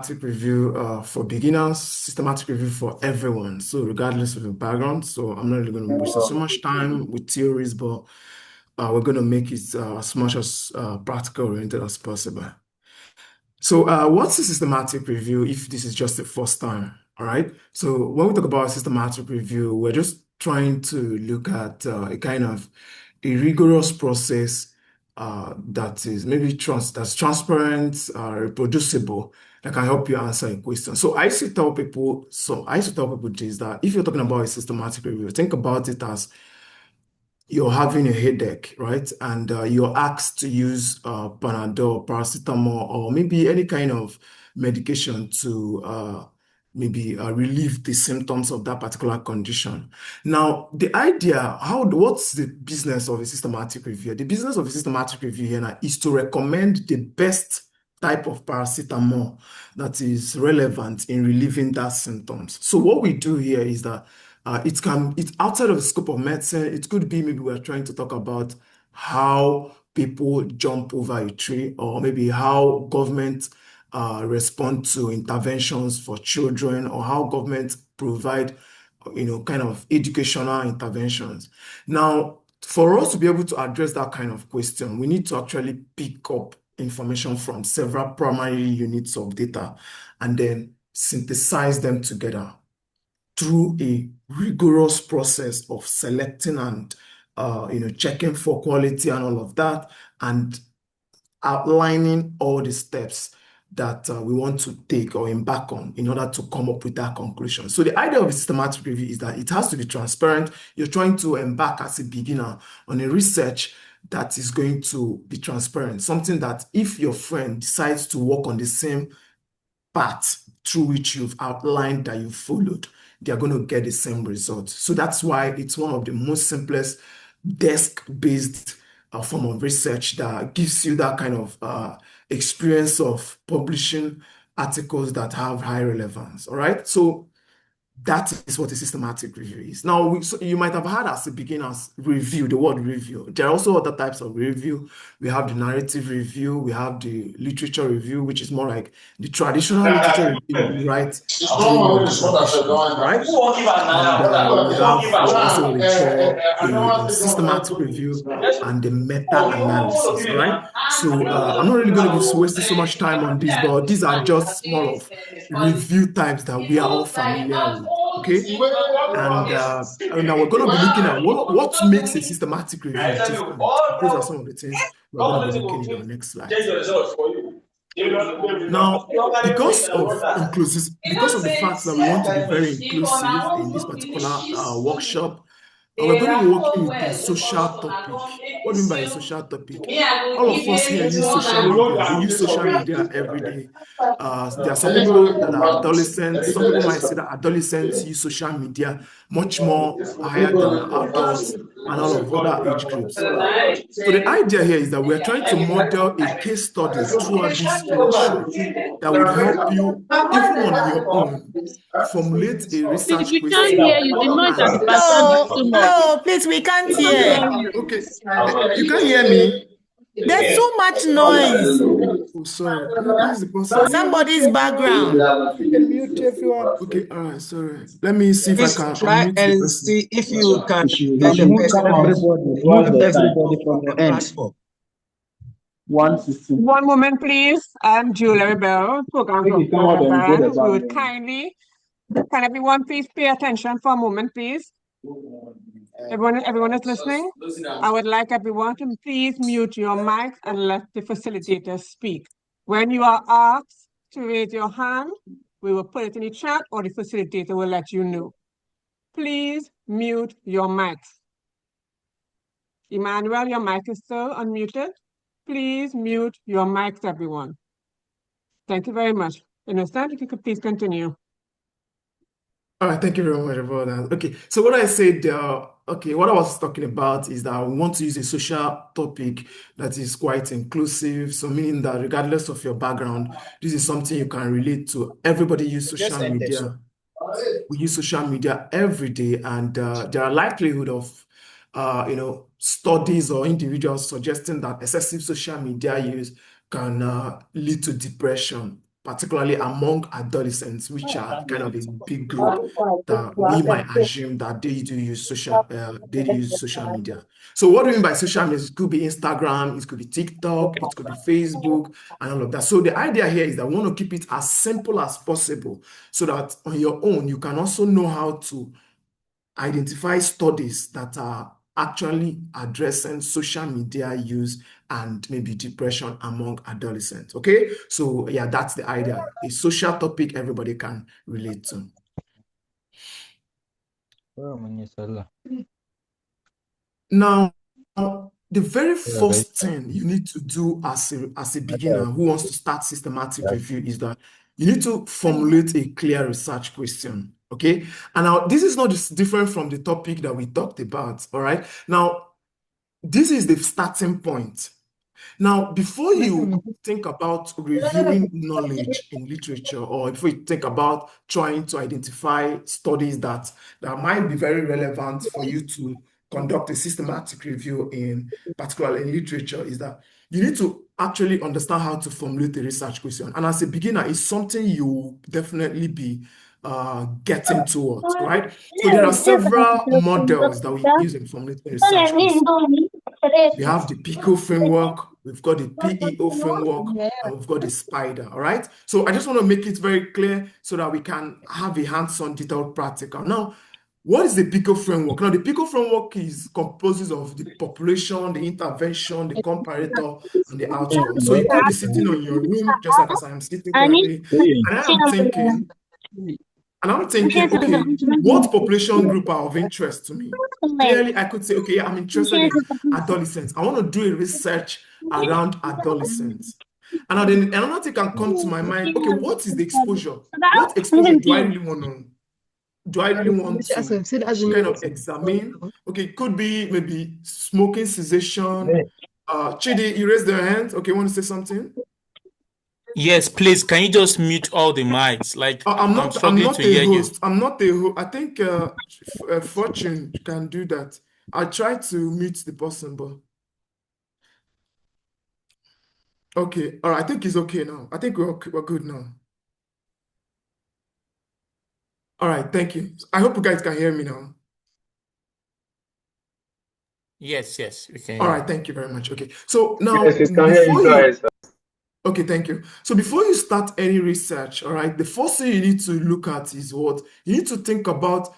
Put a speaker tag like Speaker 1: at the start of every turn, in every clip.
Speaker 1: review for beginners, systematic review for everyone. So regardless of your background. So I'm not really going to waste so much time with theories, but we're going to make it as much as practical oriented as possible. So what's a systematic review if this is just the first time? All right. So when we talk about systematic review, we're just trying to look at a kind of a rigorous process that is maybe that's transparent, reproducible, that can help you answer a question. So I used to tell people this, that if you're talking about a systematic review, think about it as you're having a headache, right? And you're asked to use Panadol, paracetamol, or maybe any kind of medication to maybe relieve the symptoms of that particular condition. Now, the idea, what's the business of a systematic review? The business of a systematic review here now is to recommend the best type of paracetamol that is relevant in relieving that symptoms. So what we do here is that it's outside of the scope of medicine. It could be maybe we're trying to talk about how people jump over a tree, or maybe how government respond to interventions for children, or how government provide, kind of educational interventions. Now, for us to be able to address that kind of question, we need to actually pick up information from several primary units of data and then synthesize them together through a rigorous process of selecting and checking for quality and all of that, and outlining all the steps that we want to take or embark on in order to come up with that conclusion. So the idea of a systematic review is that it has to be transparent. You're trying to embark as a beginner on a research that is going to be transparent, something that if your friend decides to work on the same path through which you've outlined that you followed, they are going to get the same result. So that's why it's one of the most simplest desk-based form of research that gives you that kind of experience of publishing articles that have high relevance. All right. So that is what a systematic review is. Now, so you might have heard as a beginner's review, the word review. There are also other types of review. We have the narrative review, we have the literature review, which is more like the traditional literature review you write during your dissertation, right? And we have also what we call a systematic review and the meta-analysis, all right? So I'm not really going to be wasting so much time on this, but these are just more of review types that we are all familiar with. Okay, and now we're going to be looking at what makes a systematic review different. Those are some of the things we're going to be looking in our next slide. Now, because of the fact that we want to be very inclusive in this particular workshop, we're going to be working with a social topic. What do you mean by a social topic? All of us here use social media. We use social media every day. There are some people that are adolescents. Some people might say that adolescents use social media much more higher than adults and all of other age groups. So the idea here is that we're trying to model a case study throughout this workshop that would help you, even on your own, formulate a
Speaker 2: Please,
Speaker 1: research
Speaker 2: we can't hear
Speaker 1: question
Speaker 2: you. The noise at the
Speaker 1: and
Speaker 2: background is too much.
Speaker 3: No, please, we can't hear.
Speaker 1: okay, you can't hear me.
Speaker 3: There's so much noise.
Speaker 1: Oh, sorry. Who is the person?
Speaker 3: Somebody's background.
Speaker 4: You can mute everyone.
Speaker 1: Okay, all right, sorry. Let me see if I can
Speaker 5: try
Speaker 1: unmute the
Speaker 5: and
Speaker 1: person.
Speaker 5: see if you can
Speaker 4: Get
Speaker 5: get the
Speaker 4: mute
Speaker 5: person
Speaker 4: everybody from your end.
Speaker 5: platform.
Speaker 4: 160.
Speaker 6: One moment, please. I'm Julia Bell, program
Speaker 4: Take it, come out and go
Speaker 6: director.
Speaker 4: the
Speaker 6: We would
Speaker 4: back.
Speaker 6: kindly, can everyone please pay attention for a moment, please? Everyone is listening? I would like everyone to please mute your mics and let the facilitator speak. When you are asked to raise your hand, we will put it in the chat or the facilitator will let you know. Please mute your mics. Emmanuel, your mic is still unmuted. Please mute your mics, everyone. Thank you very much. Understand? If you could please continue.
Speaker 1: All right, thank you very much about that. Okay, so what I said, what I was talking about is that we want to use a social topic that is quite inclusive. So meaning that regardless of your background, this is something you can relate to. Everybody use social media. We use social media every day, and there are likelihood of studies or individuals suggesting that excessive social media use can lead to depression. particularly among adolescents, which are kind of a big group that we might assume that they do use social media. So what do we mean by social media? It could be Instagram, it could be TikTok, it could be Facebook, and all of that. So the idea here is that we want to keep it as simple as possible so that on your own, you can also know how to identify studies that are actually addressing social media use and maybe depression among adolescents. Okay, so yeah, that's the idea. A social topic everybody can relate to. Now, the very first thing you need to do as a beginner who wants to start systematic review is that you need to formulate a clear research question. Okay, and now this is not different from the topic that we talked about. All right, now this is the starting point. Now, before you think about reviewing knowledge in literature, or before you think about trying to identify studies that might be very relevant for you to conduct a systematic review in, particularly in literature, is that you need to actually understand how to formulate a research question. And as a beginner, it's something you will definitely be getting towards, right? So there are several models that we use in formulating research questions. We have the PICO framework, we've got the PEO framework, and we've got the SPIDER, all right? So I just want to make it very clear so that we can have a hands-on detailed practical. Now, what is the PICO framework? Now, the PICO framework composes of the population, the intervention, the comparator, and the outcome. So you could be sitting on your room, just like as I am sitting currently, and I'm thinking, okay, what population group are of interest to me? Clearly, I could say, okay, I'm interested in adolescents. I want to do a research around adolescents. And then another thing can come to my mind, okay, what is the exposure? What exposure do I really want to kind of examine? Okay, it could be maybe smoking cessation. Chidi, you raised your hand. Okay, want to say something?
Speaker 2: Yes, please. Can you just mute all the mics? Like
Speaker 1: I'm not a host.
Speaker 2: I'm
Speaker 1: not a host. I think Fortune can do that. I tried to mute the person, but okay. All right. I think it's okay now. I think we're good now. All right. Thank you. I hope you guys can hear me now.
Speaker 2: Yes, we can.
Speaker 1: All right. Thank you very much. Okay. So now,
Speaker 4: yes, can hear you guys.
Speaker 1: Okay, thank you. So before you start any research, all right, the first thing you need to look at is what you need to think about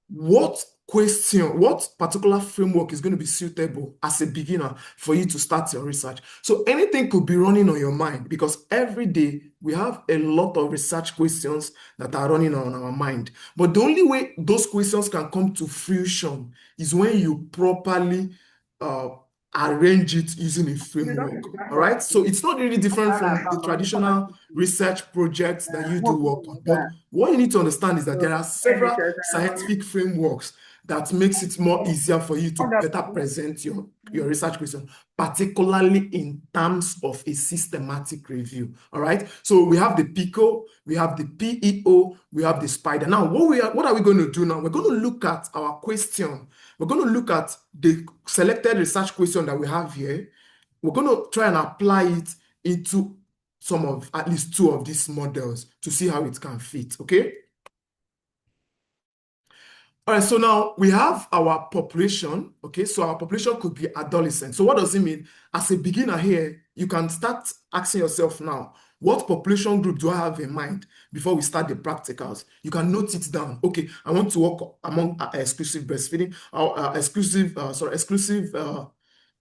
Speaker 1: what particular framework is going to be suitable as a beginner for you to start your research. So anything could be running on your mind because every day we have a lot of research questions that are running on our mind. But the only way those questions can come to fruition is when you properly arrange it using a framework. All right. So it's not really different from the traditional research projects that you do work on. But what you need to understand is that there are several scientific frameworks that makes it more easier for you to better present your research question, particularly in terms of a systematic review. All right. So we have the PICO, we have the PEO, we have the SPIDER. Now, what are we going to do now? We're going to look at our question. We're going to look at the selected research question that we have here. We're going to try and apply it into at least two of these models to see how it can fit, okay? All right, so now we have our population, okay? So our population could be adolescents. So what does it mean? As a beginner here, you can start asking yourself now, what population group do I have in mind before we start the practicals? You can note it down. Okay, I want to work among exclusive breastfeeding,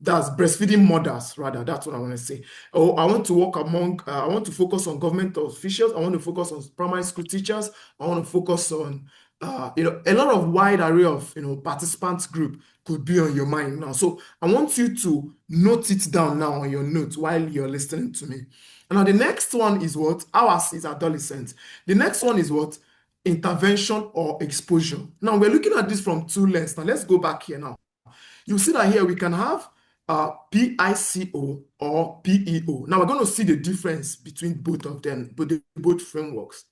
Speaker 1: that's breastfeeding mothers, rather. That's what I want to say. Or I want to work I want to focus on government officials. I want to focus on primary school teachers. I want to focus on, a lot of wide array of, participants group could be on your mind now. So I want you to note it down now on your notes while you're listening to me. And now the next one is what? Ours is adolescents. The next one is what? Intervention or exposure. Now we're looking at this from two lenses. Now let's go back here now. You see that here we can have PICO or PEO. Now we're going to see the difference between both of them, both frameworks.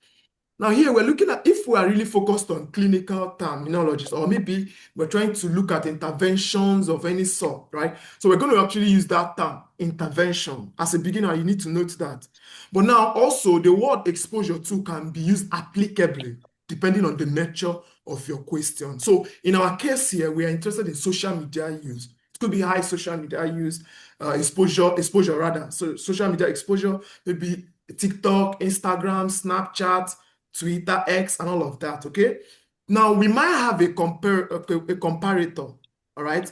Speaker 1: Now here we're looking at if we are really focused on clinical terminologies, or maybe we're trying to look at interventions of any sort, right? So we're going to actually use that term, intervention. As a beginner, you need to note that. But now also the word exposure too can be used applicably depending on the nature of your question. So in our case here, we are interested in social media use. It could be high social media use, exposure rather. So social media exposure, maybe TikTok, Instagram, Snapchat, Twitter, X, and all of that, okay? Now, we might have a comparator, all right?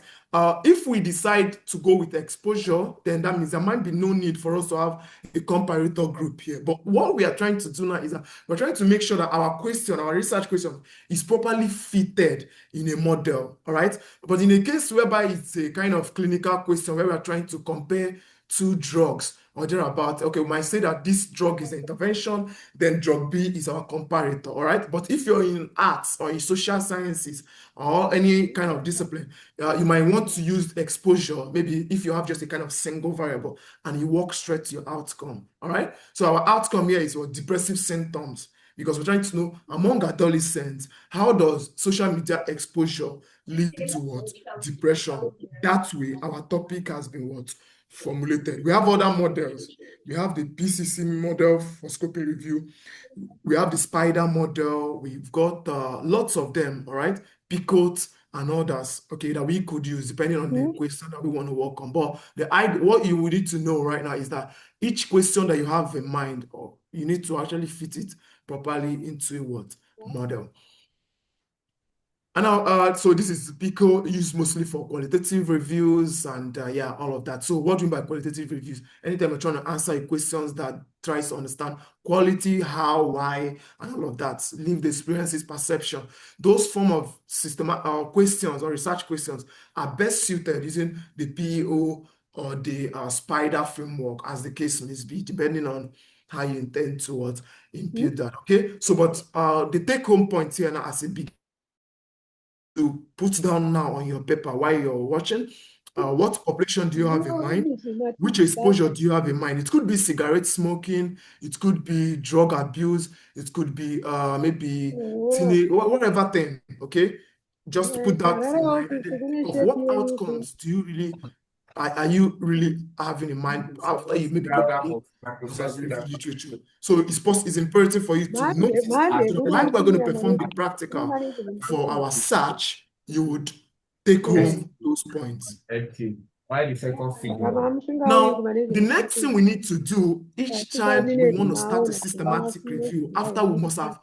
Speaker 1: If we decide to go with exposure, then that means there might be no need for us to have a comparator group here. But what we are trying to do now is that we're trying to make sure that our question, our research question, is properly fitted in a model, all right? But in a case whereby it's a kind of clinical question where we're trying to compare two drugs, or thereabout, okay, we might say that this drug is an intervention, then drug B is our comparator, all right? But if you're in arts or in social sciences or any kind of discipline, you might want to use exposure, maybe if you have just a kind of single variable and you walk straight to your outcome, all right? So our outcome here is what depressive symptoms, because we're trying to know among adolescents, how does social media exposure lead to what? Depression. That way, our topic has been what? Formulated. We have other models. We have the PCC model for scoping review. We have the SPIDER model. We've got lots of them, all right? PICOT and others, okay, that we could use depending on the question that we want to work on. But what you would need to know right now is that each question that you have in mind, or you need to actually fit it properly into what model. And now, so this is PICO, used mostly for qualitative reviews and yeah, all of that. So what do you mean by qualitative reviews? Anytime you're trying to answer questions that tries to understand quality, how, why, and all of that, lived experiences, perception. Those form of questions or research questions are best suited using the PEO or the SPIDER framework, as the case may be, depending on how you intend to impute that. Okay, so but the take-home point here now as a big to put down now on your paper while you're watching. What population do you have in mind? Which exposure do you have in mind? It could be cigarette smoking, it could be drug abuse, it could be maybe teenage, whatever thing, okay? Just put that in mind. Of what outcomes do you really, are you really having in mind after you maybe literature? So it's imperative for you to notice that while we're going to perform the practical for our search, you would take home those points.
Speaker 5: Okay. Why the second figure?
Speaker 1: Now, the next thing we need to do each time we want to start a systematic review, after we must have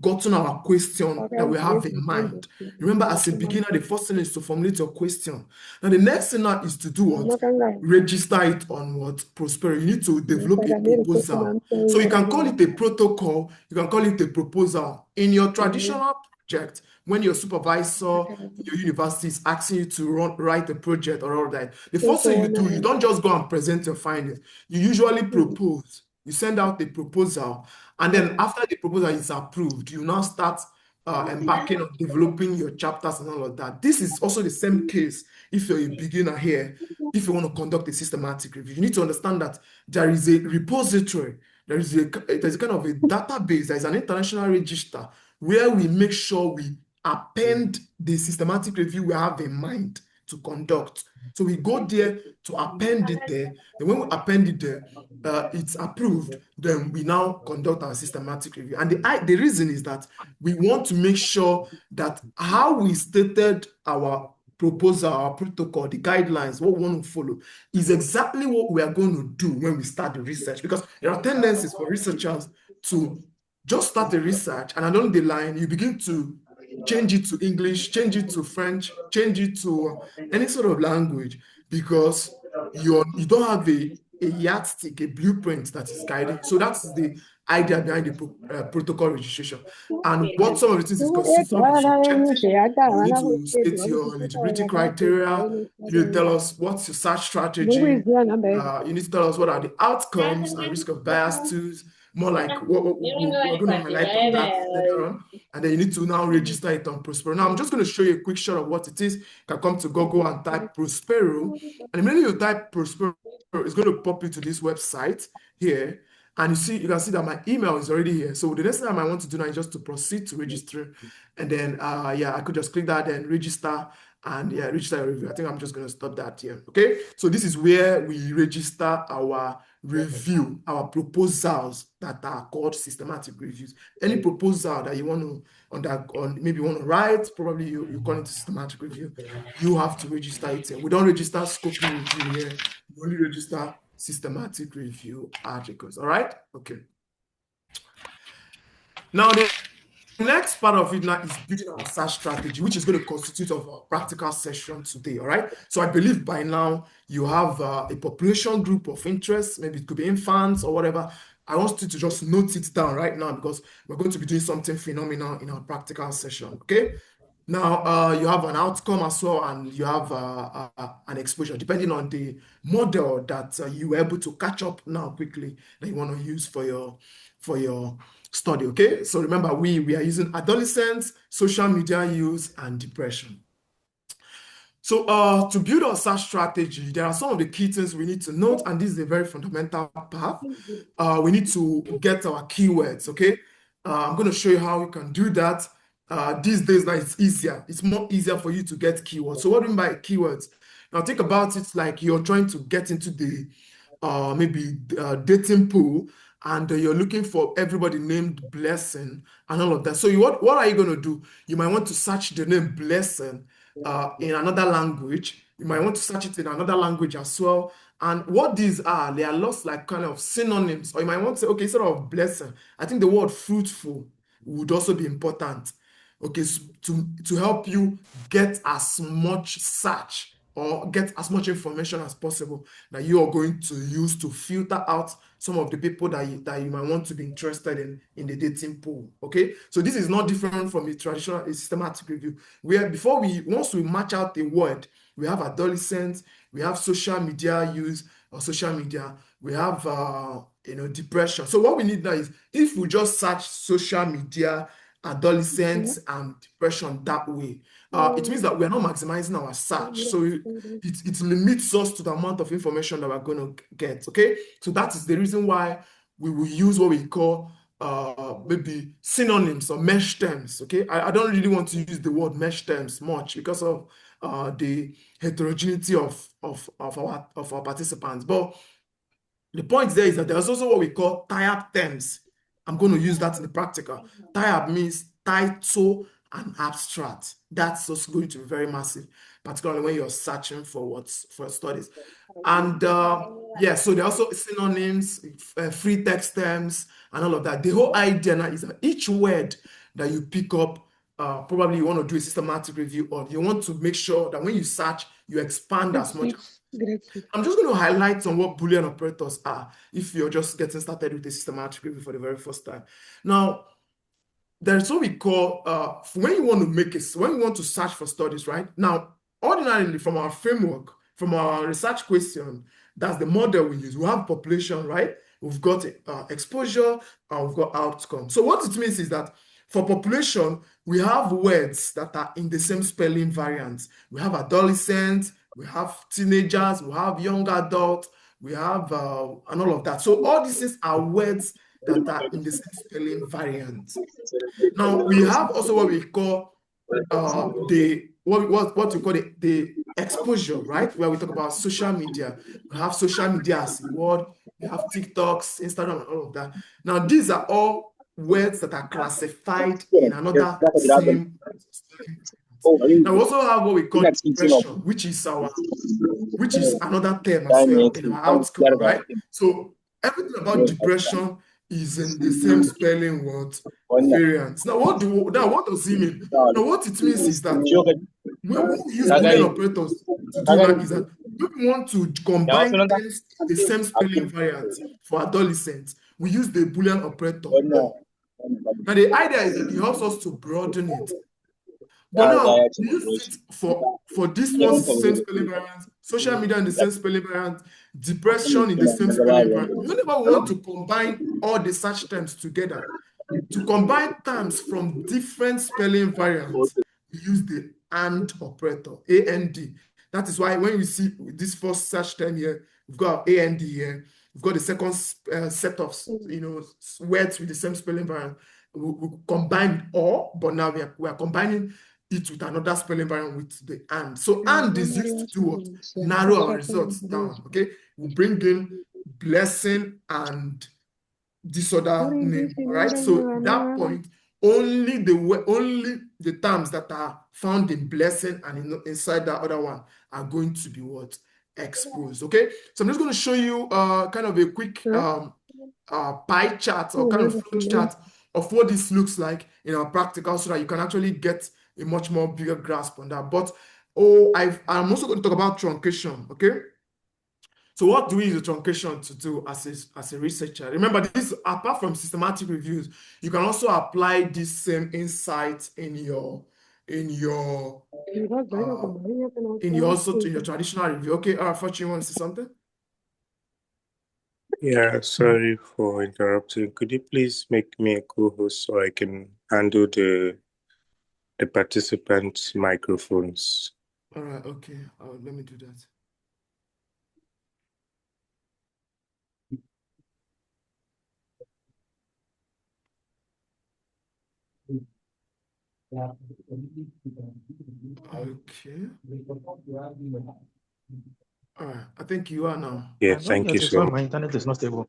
Speaker 1: gotten our question that we have in mind. Remember, as a beginner, the first thing is to formulate your question. Now, the next thing now is to do what? Register it on what? Prospero. You need to develop a proposal. So you can call it a protocol, you can call it a proposal. In your traditional project, when your supervisor in your university is asking you to write a project or all that, the first thing you do, you don't just go and present your findings. You usually propose. You send out the proposal, and then after the proposal is approved, you now start embarking on developing your chapters and all of that. This is also the same case if you're a beginner here. If you want to conduct a systematic review, you need to understand that there is a repository, there's a kind of a database, there is an international register where we make sure we append the systematic review we have in mind to conduct. So we go there to append it there, and when we append it there, it's approved, then we now conduct our systematic review. And the reason is that we want to make sure that how we stated our proposal, our protocol, the guidelines, what we want to follow, is exactly what we are going to do when we start the research. Because there are tendencies for researchers to just start the research, and along the line, you begin to change it to English, change it to French, change it to any sort of language, because you don't have a yardstick, a blueprint that is guiding. So that's the idea behind the protocol registration. And what some of the things is consistent with subjective. You need to state your eligibility criteria. You need to tell us what's your search strategy. You need to tell us what are the outcomes and risk of bias tools. More like what we're going to highlight on that later on. And then you need to now register it on Prospero. Now, I'm just going to show you a quick shot of what it is. You can come to Google and type Prospero. And immediately you type Prospero, it's going to pop you to this website here. And you can see that my email is already here. So the next thing I want to do now is just to proceed to register. And then, I could just click that and register and register a review. I think I'm just going to stop that here. Okay. So this is where we register our review, our proposals that are called systematic reviews. Any proposal that you want to maybe you want to write, probably you call it systematic review. You have to register it here. We don't register scoping review here. We only register systematic review articles. All right. Okay. Now the next part of it now is building our search strategy, which is going to constitute of our practical session today. All right. So I believe by now you have a population group of interest. Maybe it could be infants or whatever. I want you to just note it down right now because we're going to be doing something phenomenal in our practical session. Okay. Now you have an outcome as well, and you have an exposure depending on the model that you were able to catch up now quickly that you want to use for your study. Okay, so remember we are using adolescents, social media use, and depression. So to build our search strategy, there are some of the key things we need to note, and this is a very fundamental part. We need to get our keywords. Okay, I'm going to show you how you can do that. These days now it's easier. It's more easier for you to get keywords. So what do you mean by keywords? Now think about it like you're trying to get into the dating pool, and you're looking for everybody named Blessing and all of that. So what are you going to do? You might want to search the name Blessing in another language. You might want to search it in another language as well. And what these are, they are lost like kind of synonyms. Or you might want to say, okay, instead of blessing, I think the word fruitful would also be important. Okay, so to help you get as much search or get as much information as possible that you are going to use to filter out some of the people that you might want to be interested in the dating pool. Okay, so this is not different from a traditional systematic review, where once we match out the word, we have adolescents, we have social media use or social media, we have depression. So what we need now is, if we just search social media, adolescents, and depression that way, it means that we're not maximizing our search. So it limits us to the amount of information that we're going to get. Okay, so that is the reason why we will use what we call maybe synonyms or mesh terms. Okay, I don't really want to use the word mesh terms much because of the heterogeneity of our participants. But the point there is that there's also what we call tie-up terms. I'm going to use that in the practical. Tie-up means title and abstract. That's also going to be very massive, particularly when you're searching for studies. And so there are also synonyms, free text terms, and all of that. The whole idea now is that each word that you pick up, probably you want to do a systematic review, or you want to make sure that when you search, you expand as much. I'm just going to highlight on what Boolean operators are if you're just getting started with a systematic review for the very first time. Now, there's what we call when you want to search for studies, right? Now, ordinarily from our framework, from our research question, that's the model we use. We have population, right? We've got exposure, and we've got outcome. So what it means is that for population, we have words that are in the same spelling variant. We have adolescents, we have teenagers, we have young adults, we have and all of that. So all these things are words that are in the same spelling variant. Now we have also what we call the exposure, right? Where we talk about social media. We have social media as a word. We have TikToks, Instagram, and all of that. Now these are all words that are classified in another same. Now we also have what we call depression, which is another term as well in our outcome, right? So everything about depression is in the same spelling word variant. Now what does it mean? Now what it means is that when we use Boolean operators to do that, is that we want to combine terms in the same spelling variant. For adolescents, we use the Boolean operator. Now the idea is that it helps us to broaden it. But now, we use it for this one same spelling variant, social media in the same spelling variant, depression in the same spelling variant. Whenever we want to combine all the search terms together, to combine terms from different spelling variants, we use the AND operator, A-N-D. That is why when we see this first search term here, we've got AND here, we've got the second set of words with the same spelling variant. We combine or, but now we are combining it with another spelling variant with the and. So and is used to do what? Narrow our results down. Okay, we bring in blessing and this other name. All right. So at that point, only the terms that are found in blessing and inside that other one are going to be what? Exposed. Okay. So I'm just going to show you kind of a quick pie chart or kind of flow chart of what this looks like in our practical so that you can actually get a much more bigger grasp on that. But I'm also going to talk about truncation. Okay. So what do we use the truncation to do as a researcher? Remember, this apart from systematic reviews, you can also apply this same insight in your traditional review. Okay, Fortune, you want to say something?
Speaker 7: Yeah, sorry for interrupting. Could you please make me a co-host so I can handle the participants' microphones?
Speaker 1: All right, okay. Let me do that. Okay. All right, I think you are now.
Speaker 7: Yeah, thank you so much.
Speaker 8: My internet is not stable.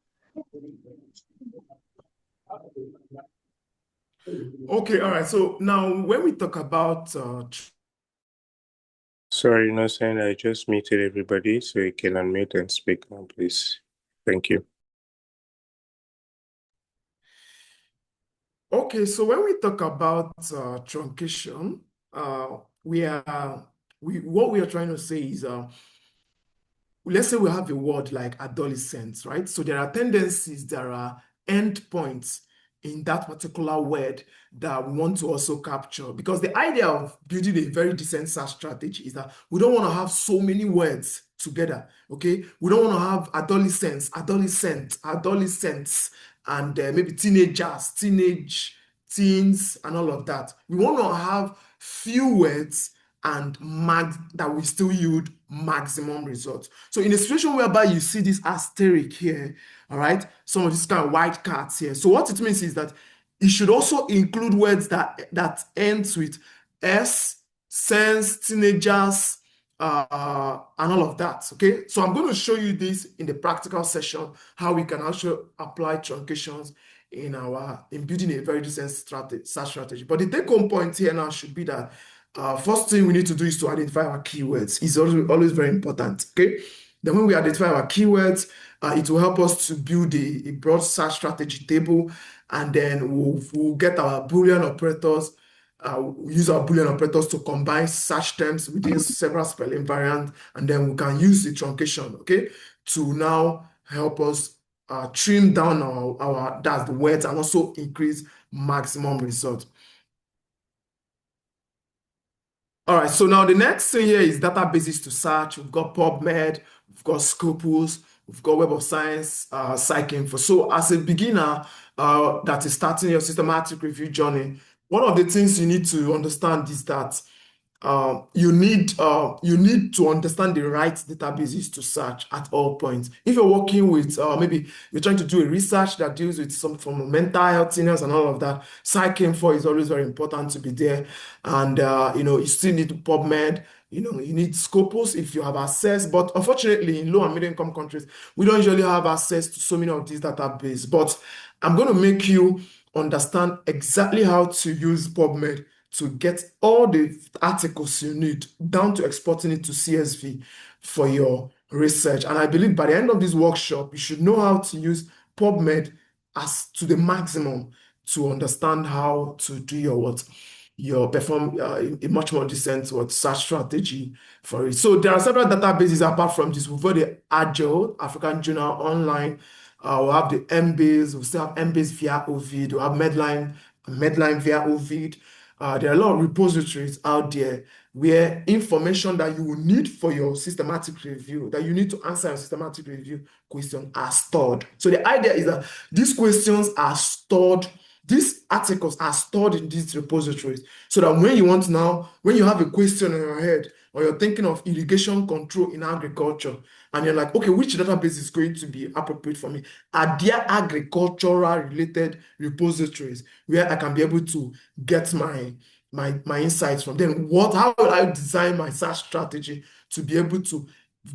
Speaker 1: Okay, all right. So now when we talk about
Speaker 7: Sorry, no, saying I just muted everybody so you can unmute and speak now, please. Thank you.
Speaker 1: Okay, so when we talk about truncation, what we are trying to say is let's say we have a word like adolescence, right? So there are tendencies, there are endpoints in that particular word that we want to also capture, because the idea of building a very decent search strategy is that we don't want to have so many words together. Okay, we don't want to have adolescents, and maybe teenagers, teens, and all of that. We want to have few words and that will still yield maximum results. So in a situation whereby you see this asterisk here, all right, some of these kind of white cards here. So what it means is that it should also include words that ends with S, sense, teenagers, and all of that. Okay, so I'm going to show you this in the practical session, how we can actually apply truncations in building a very decent search strategy. But the take-home point here now should be that first thing we need to do is to identify our keywords. It's always very important. Okay, then when we identify our keywords, it will help us to build a broad search strategy table, and then we'll get our Boolean operators. Use our Boolean operators to combine search terms within several spelling variants, and then we can use the truncation, okay, to now help us trim down the words and also increase maximum result. All right, so now the next thing here is databases to search. We've got PubMed, we've got Scopus, we've got Web of Science, PsycInfo. So as a beginner that is starting your systematic review journey, one of the things you need to understand is that you need to understand the right databases to search at all points. If you're working with maybe you're trying to do a research that deals with some form of mental health illness and all of that, PsycInfo is always very important to be there. And you still need PubMed. You need Scopus if you have access. But unfortunately, in low and middle income countries, we don't usually have access to so many of these databases. But I'm going to make you understand exactly how to use PubMed to get all the articles you need down to exporting it to CSV for your research. And I believe by the end of this workshop, you should know how to use PubMed as to the maximum to understand how to do your perform a much more decent search strategy for it. So there are several databases apart from this. We've got the Agile, African Journal Online. We'll have the Embase. We'll still have Embase via Ovid. We'll have Medline via Ovid. There are a lot of repositories out there where information that you will need for your systematic review, that you need to answer your systematic review question, are stored. So the idea is that these questions are stored, these articles are stored in these repositories, so that when you have a question in your head, or you're thinking of irrigation control in agriculture, and you're like, okay, which database is going to be appropriate for me? Are there agricultural related repositories where I can be able to get my insights from? Then how will I design my search strategy to be able to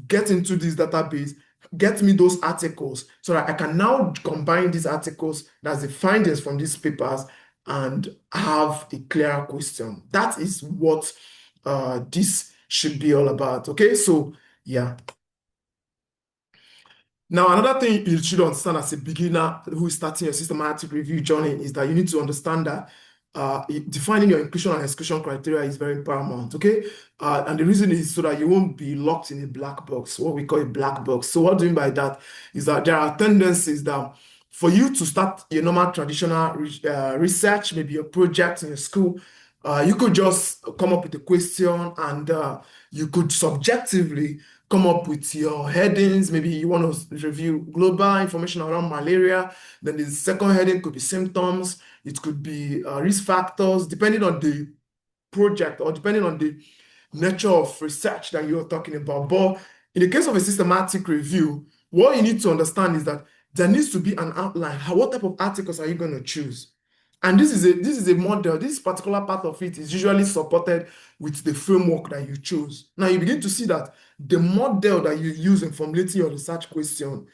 Speaker 1: get into this database, get me those articles, so that I can now combine these articles, that's the findings from these papers, and have a clearer question. That is what this should be all about. Okay, so yeah. Now, another thing you should understand as a beginner who is starting your systematic review journey is that you need to understand that defining your inclusion and exclusion criteria is very paramount, okay? And the reason is so that you won't be locked in a black box, what we call a black box. So what I mean by that is that there are tendencies that for you to start your normal traditional research, maybe your project in your school, you could just come up with a question, and you could subjectively come up with your headings. Maybe you want to review global information around malaria. Then the second heading could be symptoms. It could be risk factors, depending on the project or depending on the nature of research that you're talking about. But in the case of a systematic review, what you need to understand is that there needs to be an outline. What type of articles are you going to choose? And this is a model. This particular part of it is usually supported with the framework that you chose. Now you begin to see that the model that you use in formulating your research question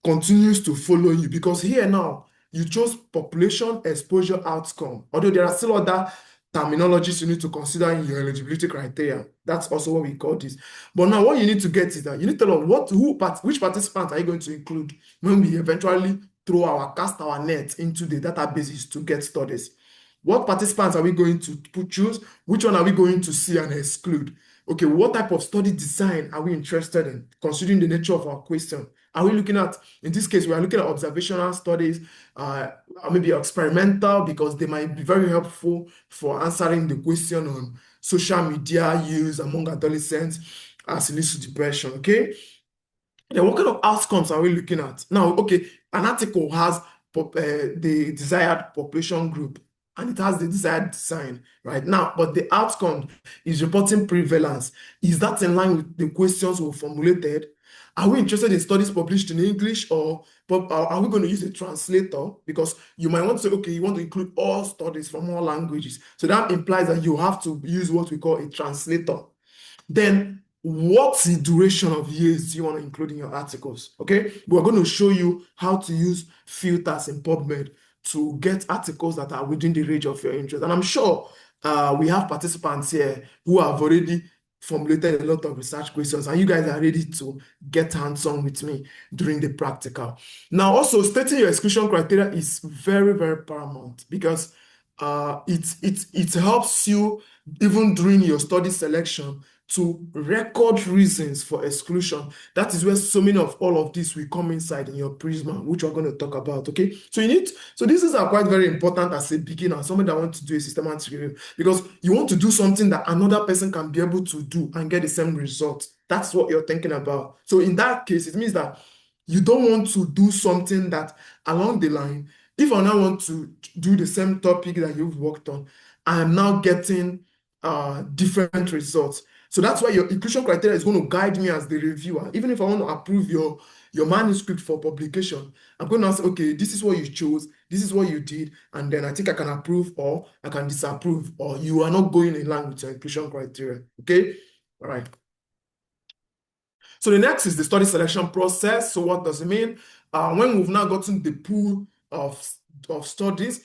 Speaker 1: continues to follow you, because here now you chose population exposure outcome. Although there are still other terminologies you need to consider in your eligibility criteria. That's also what we call this. But now what you need to get is that you need to know which participants are you going to include when we eventually cast our net into the databases to get studies. What participants are we going to choose? Which one are we going to see and exclude? Okay, what type of study design are we interested in, considering the nature of our question? Are we looking at, in this case, we are looking at observational studies, or maybe experimental, because they might be very helpful for answering the question on social media use among adolescents as it leads to depression, okay? Then what kind of outcomes are we looking at? Now, okay, an article has the desired population group, and it has the desired design, right? Now, but the outcome is reporting prevalence. Is that in line with the questions we formulated? Are we interested in studies published in English, or are we going to use a translator? Because you might want to say, okay, you want to include all studies from all languages. So that implies that you have to use what we call a translator. Then, what's the duration of years do you want to include in your articles? Okay, we're going to show you how to use filters in PubMed to get articles that are within the range of your interest. And I'm sure we have participants here who have already formulated a lot of research questions, and you guys are ready to get hands-on with me during the practical. Now, also stating your exclusion criteria is very, very paramount, because it helps you even during your study selection to record reasons for exclusion. That is where so many of all of this will come inside in your Prisma, which we're going to talk about, okay? So these are quite very important as a beginner, somebody that wants to do a systematic review, because you want to do something that another person can be able to do and get the same result. That's what you're thinking about. So in that case, it means that you don't want to do something that along the line, if I now want to do the same topic that you've worked on, I am now getting different results. So that's why your inclusion criteria is going to guide me as the reviewer. Even if I want to approve your manuscript for publication, I'm going to say, okay, this is what you chose, this is what you did, and then I think I can approve or I can disapprove, or you are not going in line with your inclusion criteria, okay? All right. So the next is the study selection process. So what does it mean? When we've now gotten the pool of studies,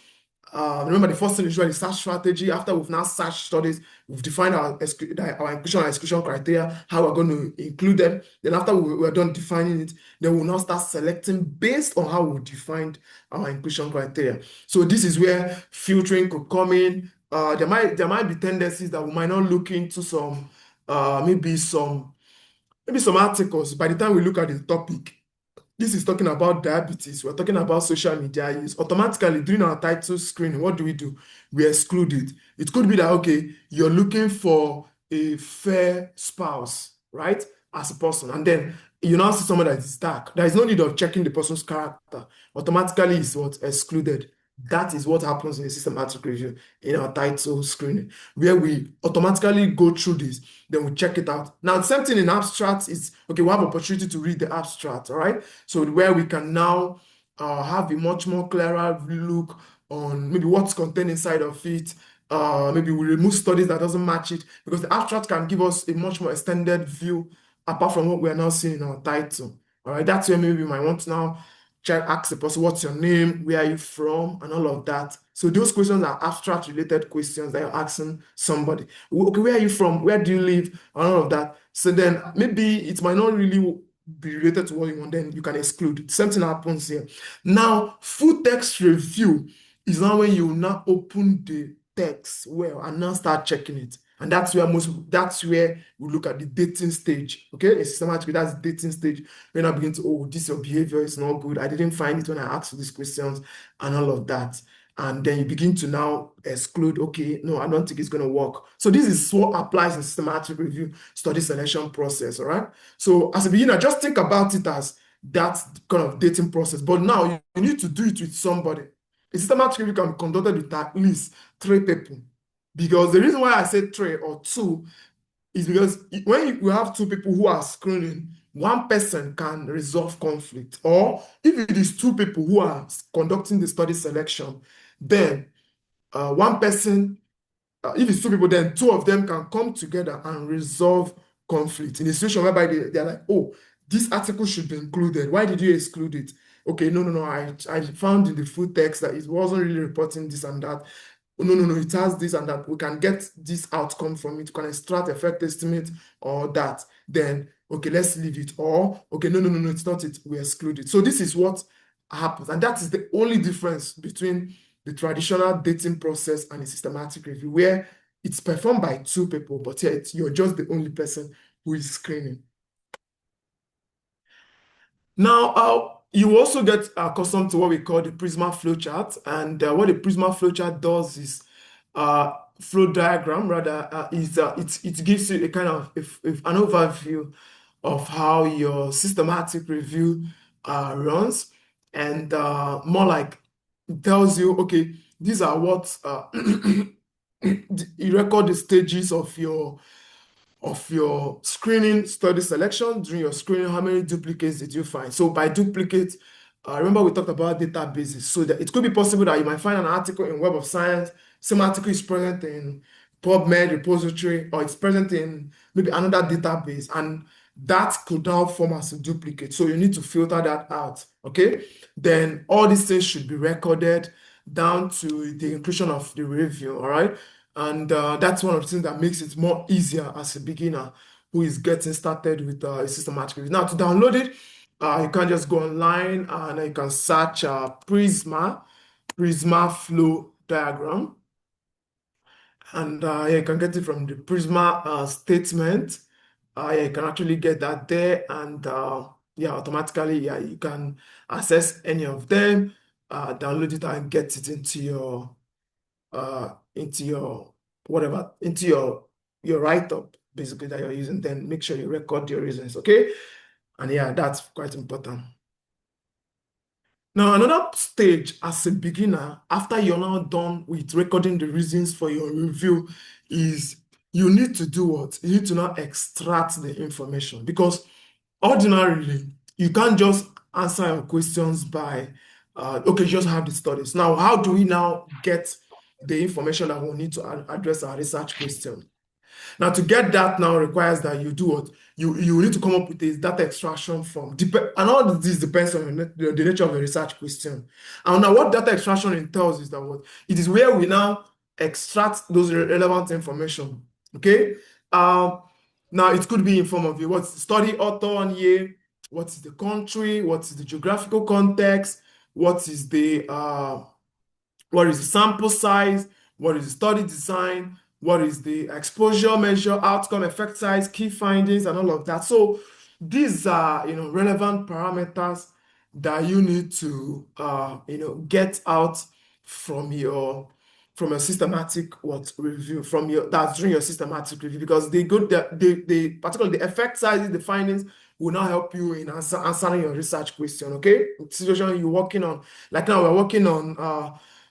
Speaker 1: remember the first thing is usually search strategy. After we've now searched studies, we've defined our inclusion and exclusion criteria, how we're going to include them. Then after we're done defining it, then we'll now start selecting based on how we defined our inclusion criteria. So this is where filtering could come in. There might be tendencies that we might not look into some maybe some articles. By the time we look at the topic, this is talking about diabetes, we're talking about social media use. Automatically, during our title screening, what do? We exclude it. It could be that, okay, you're looking for a fair spouse, right, as a person, and then you now see someone that is dark. There is no need of checking the person's character. Automatically, it's what excluded. That is what happens in a systematic review in our title screening, where we automatically go through this, then we check it out. Now, the same thing in abstract is, okay, we have opportunity to read the abstract, all right? So where we can now have a much more clearer look on maybe what's contained inside of it. Maybe we remove studies that doesn't match it, because the abstract can give us a much more extended view apart from what we are now seeing in our title. All right, that's where maybe we might want to now ask the person, what's your name, where are you from, and all of that. So those questions are abstract related questions that you're asking somebody. Okay, where are you from? Where do you live? And all of that. So then maybe it might not really be related to what you want, then you can exclude. Same thing happens here. Now, full text review is now when you now open the text well and now start checking it. And that's where we look at the dating stage. Okay, in systematic, that's the dating stage. We now begin to, oh, this your behavior is not good. I didn't find it when I asked you these questions and all of that. And then you begin to now exclude, okay, no, I don't think it's going to work. So this is what applies in systematic review study selection process, all right? So as a beginner, just think about it as that kind of dating process. But now you need to do it with somebody. A systematic review can be conducted with at least 3 people. Because the reason why I said 3 or 2 is because when you have 2 people who are screening, one person can resolve conflict. Or if it is 2 people who are conducting the study selection, then one person, if it's 2 people, then 2 of them can come together and resolve conflict. In a situation whereby they're like, oh, this article should be included. Why did you exclude it? Okay, no, I found in the full text that it wasn't really reporting this and that. No, it has this and that. We can get this outcome from it. We can extract effect estimate or that. Then, okay, let's leave it. Or, okay, no, it's not it. We exclude it. So this is what happens. And that is the only difference between the traditional dating process and a systematic review, where it's performed by 2 people, but yet you're just the only person who is screening. Now, you also get accustomed to what we call the Prisma flowchart, and what the Prisma flowchart does is flow diagram. Rather, it gives you a kind of an overview of how your systematic review runs, and more like it tells you, okay, these are what you record the stages of your screening study selection. During your screening, how many duplicates did you find? So by duplicate, remember we talked about databases. So that it could be possible that you might find an article in Web of Science, same article is present in PubMed repository, or it's present in maybe another database, and that could now form as a duplicate. So you need to filter that out, okay? Then all these things should be recorded down to the inclusion of the review, all right? And that's one of the things that makes it more easier as a beginner who is getting started with a systematic review. Now, to download it, you can just go online and you can search Prisma flow diagram. And you can get it from the Prisma statement. You can actually get that there, and automatically, you can access any of them, download it and get it into your write-up, basically, that you're using. Then make sure you record your reasons, okay? And that's quite important. Now, another stage as a beginner, after you're now done with recording the reasons for your review, is you need to do what? You need to now extract the information, because ordinarily, you can't just answer your questions by, okay, you just have the studies. Now, how do we now get the information that we need to address our research question? Now, to get that now requires that you do what? You need to come up with a data extraction form. And all this depends on the nature of the research question. And now what data extraction entails is that what? It is where we now extract those relevant information, okay? Now, it could be in form of what's the study author on year, what is the country, what is the geographical context, what is the sample size, what is the study design, what is the exposure measure, outcome, effect size, key findings, and all of that. So these are relevant parameters that you need to get out from your systematic review, that's during your systematic review, because particularly the effect sizes, the findings will now help you in answering your research question, okay? The situation you're working on, like now we're working on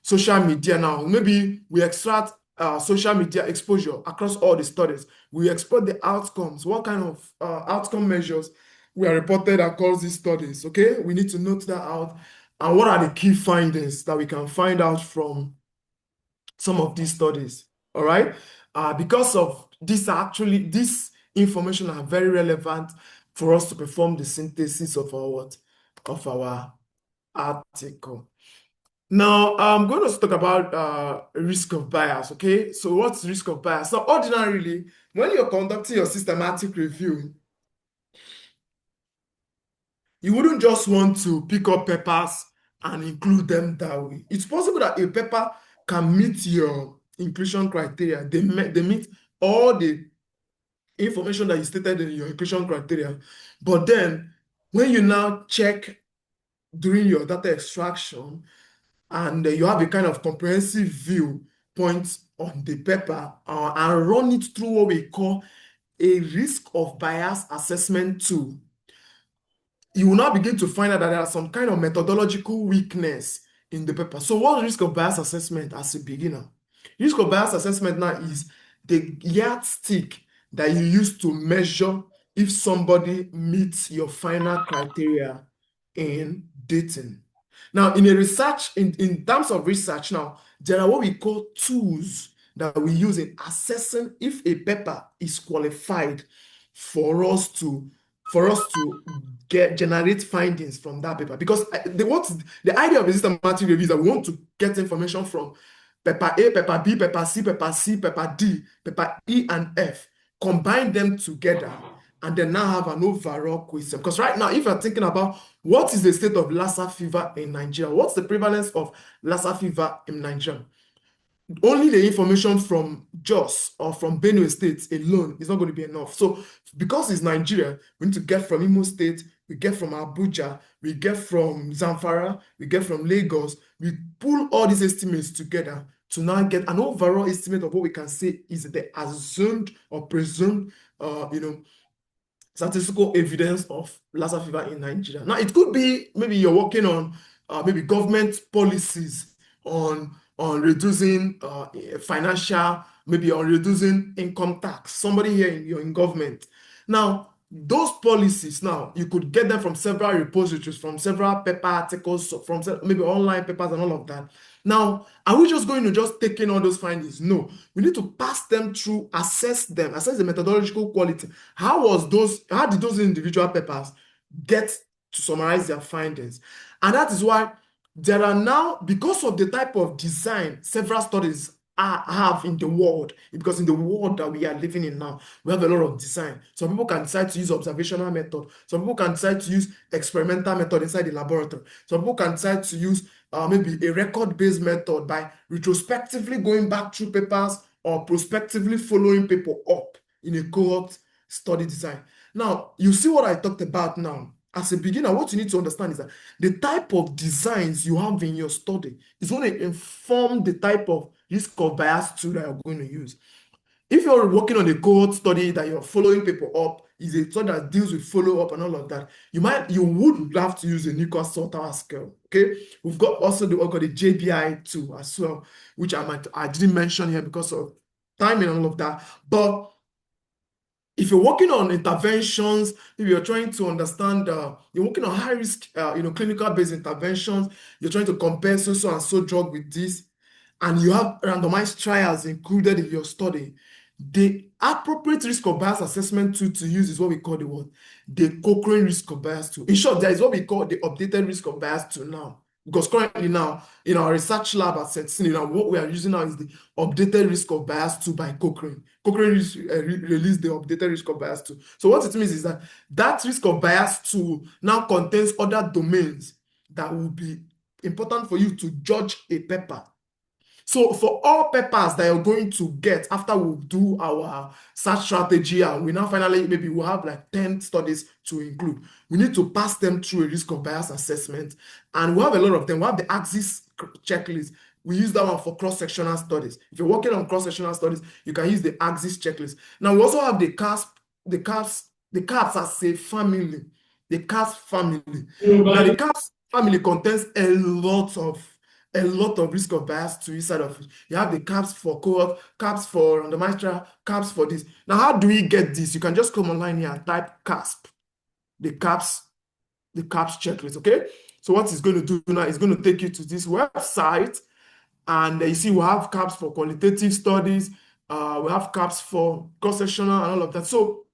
Speaker 1: social media now. Maybe we extract social media exposure across all the studies. We export the outcomes. What kind of outcome measures we are reported across these studies? Okay, we need to note that out. And what are the key findings that we can find out from some of these studies? All right, because of this, actually, this information are very relevant for us to perform the synthesis of our article. Now, I'm going to talk about risk of bias, okay? So what's risk of bias? So ordinarily, when you're conducting your systematic review, you wouldn't just want to pick up papers and include them that way. It's possible that a paper can meet your inclusion criteria. They meet all the information that you stated in your inclusion criteria. But then, when you now check during your data extraction, and you have a kind of comprehensive viewpoint on the paper and run it through what we call a risk of bias assessment tool, you will now begin to find out that there are some kind of methodological weakness in the paper. So what's risk of bias assessment as a beginner? Risk of bias assessment now is the yardstick that you use to measure if somebody meets your final criteria in dating. Now, in terms of research now, there are what we call tools that we use in assessing if a paper is qualified for us to generate findings from that paper. Because the idea of a systematic review is that we want to get information from paper A, paper B, paper C, paper C, paper D, paper E, and F, combine them together, and then now have an overall question. Because right now, if you're thinking about what is the state of Lassa fever in Nigeria, what's the prevalence of Lassa fever in Nigeria? Only the information from Jos or from Benue State alone is not going to be enough. So because it's Nigeria, we need to get from Imo State, we get from Abuja, we get from Zamfara, we get from Lagos. We pull all these estimates together to now get an overall estimate of what we can say is the assumed or presumed, statistical evidence of Lassa fever in Nigeria. Now, it could be maybe you're working on maybe government policies on reducing financial, maybe on reducing income tax. Somebody here you're in government. Now, those policies now, you could get them from several repositories, from several paper articles, from maybe online papers and all of that. Now, are we just going to just take in all those findings? No, we need to pass them through, assess the methodological quality. How did those individual papers get to summarize their findings? And that is why there are now, because of the type of design several studies have in the world, because in the world that we are living in now, we have a lot of design. Some people can decide to use observational method. Some people can decide to use experimental method inside the laboratory. Some people can decide to use maybe a record-based method by retrospectively going back through papers or prospectively following people up in a cohort study design. Now, you see what I talked about now. As a beginner, what you need to understand is that the type of designs you have in your study is going to inform the type of risk of bias tool that you're going to use. If you're working on a cohort study that you're following people up, is a study that deals with follow-up and all of that, you would have to use a Newcastle scale. Okay, we've got also the JBI tool as well, which I didn't mention here because of time and all of that. But if you're working on interventions, if you're trying to understand, you're working on high risk, clinical-based interventions, you're trying to compare so and so drug with this, and you have randomized trials included in your study, the appropriate risk of bias assessment tool to use is what we call the Cochrane risk of bias tool. In short, there is what we call the updated risk of bias tool now. Because currently now, in our research lab at Setsin, what we are using now is the updated risk of bias tool by Cochrane. Cochrane released the updated risk of bias tool. So what it means is that risk of bias tool now contains other domains that will be important for you to judge a paper. So for all papers that you're going to get after we do our search strategy, and we now finally, maybe we'll have like 10 studies to include, we need to pass them through a risk of bias assessment. And we have a lot of them. We have the AXIS checklist. We use that one for cross-sectional studies. If you're working on cross-sectional studies, you can use the AXIS checklist. Now, we also have the CAPS as a family. The CAPS family. Now, the CAPS family contains a lot of a lot of risk of bias to each side of it. You have the caps for cohort, caps for randomized trial, caps for this. Now, how do we get this? You can just come online here and type CASP, the CAPS checklist, okay? So what it's going to do now is going to take you to this website, and you see we have CAPS for qualitative studies, we have CAPS for cross-sectional and all of that. So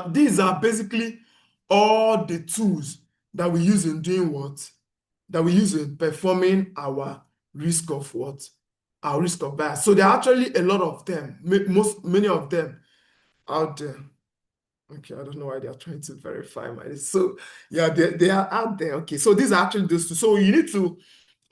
Speaker 1: these are basically all the tools that we use in doing what? That we use in performing our risk of what? Our risk of bias. So there are actually a lot of them, many of them out there. Okay, I don't know why they are trying to verify my. So yeah, they are out there. Okay, so these are actually those two. So you need to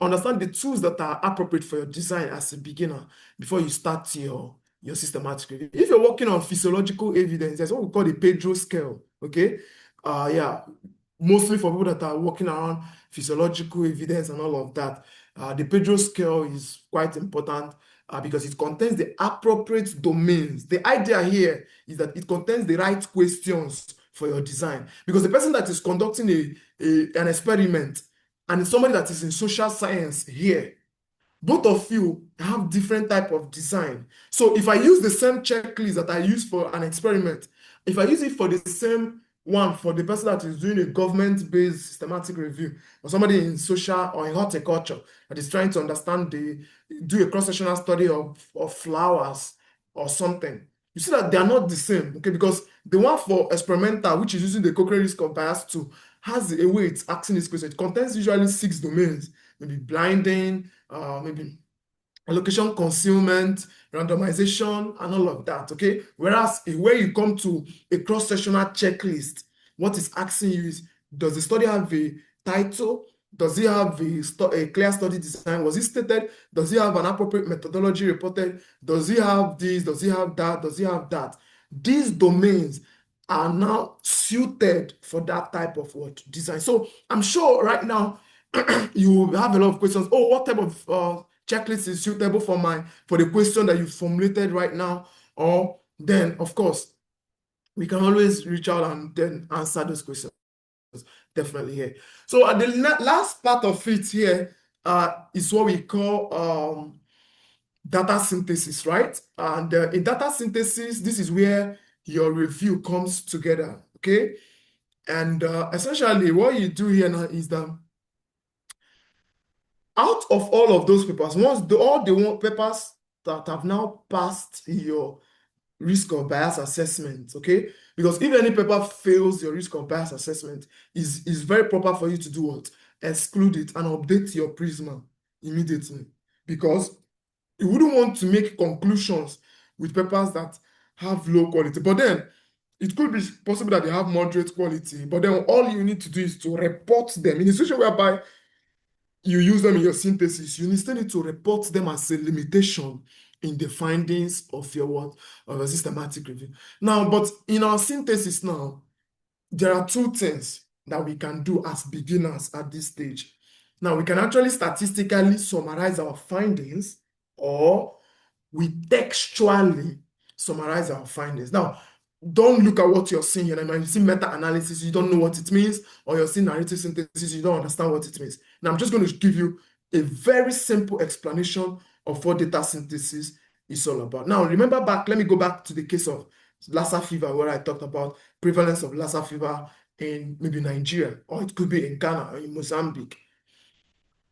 Speaker 1: understand the tools that are appropriate for your design as a beginner before you start your systematic review. If you're working on physiological evidence, there's what we call the Pedro scale. Okay, yeah, mostly for people that are working around physiological evidence and all of that. The Pedro scale is quite important because it contains the appropriate domains. The idea here is that it contains the right questions for your design, because the person that is conducting an experiment and somebody that is in social science here, both of you have different type of design. So if I use the same checklist that I use for an experiment, if I use it for the same one for the person that is doing a government-based systematic review, or somebody in social or in horticulture that is trying to understand do a cross-sectional study of flowers or something, you see that they are not the same, okay? Because the one for experimental, which is using the Cochrane risk of bias tool, has a way it's asking this question. It contains usually 6 domains, maybe blinding, maybe allocation, concealment, randomization, and all of that, okay? Whereas where you come to a cross-sectional checklist, what it's asking you is, does the study have a title? Does it have a clear study design? Was it stated? Does it have an appropriate methodology reported? Does it have this? Does it have that? Does it have that? These domains are now suited for that type of design. So I'm sure right now you have a lot of questions. Oh, what type of checklist is suitable for the question that you formulated right now? Or then, of course, we can always reach out and then answer those questions. Definitely here. So the last part of it here is what we call data synthesis, right? And in data synthesis, this is where your review comes together, okay? And essentially what you do here now is that out of all of those papers, all the papers that have now passed your risk of bias assessment, okay? Because if any paper fails your risk of bias assessment, is very proper for you to do what? Exclude it and update your Prisma immediately. Because you wouldn't want to make conclusions with papers that have low quality. But then it could be possible that they have moderate quality, but then all you need to do is to report them. In a situation whereby you use them in your synthesis, you still need to report them as a limitation in the findings of your of a systematic review. Now, but in our synthesis now, there are 2 things that we can do as beginners at this stage. Now, we can actually statistically summarize our findings, or we textually summarize our findings. Now, don't look at what you're seeing here. Now, you see meta-analysis, you don't know what it means, or you're seeing narrative synthesis, you don't understand what it means. Now, I'm just going to give you a very simple explanation of what data synthesis is all about. Now, remember back, let me go back to the case of Lassa fever, where I talked about prevalence of Lassa fever in maybe Nigeria, or it could be in Ghana or in Mozambique.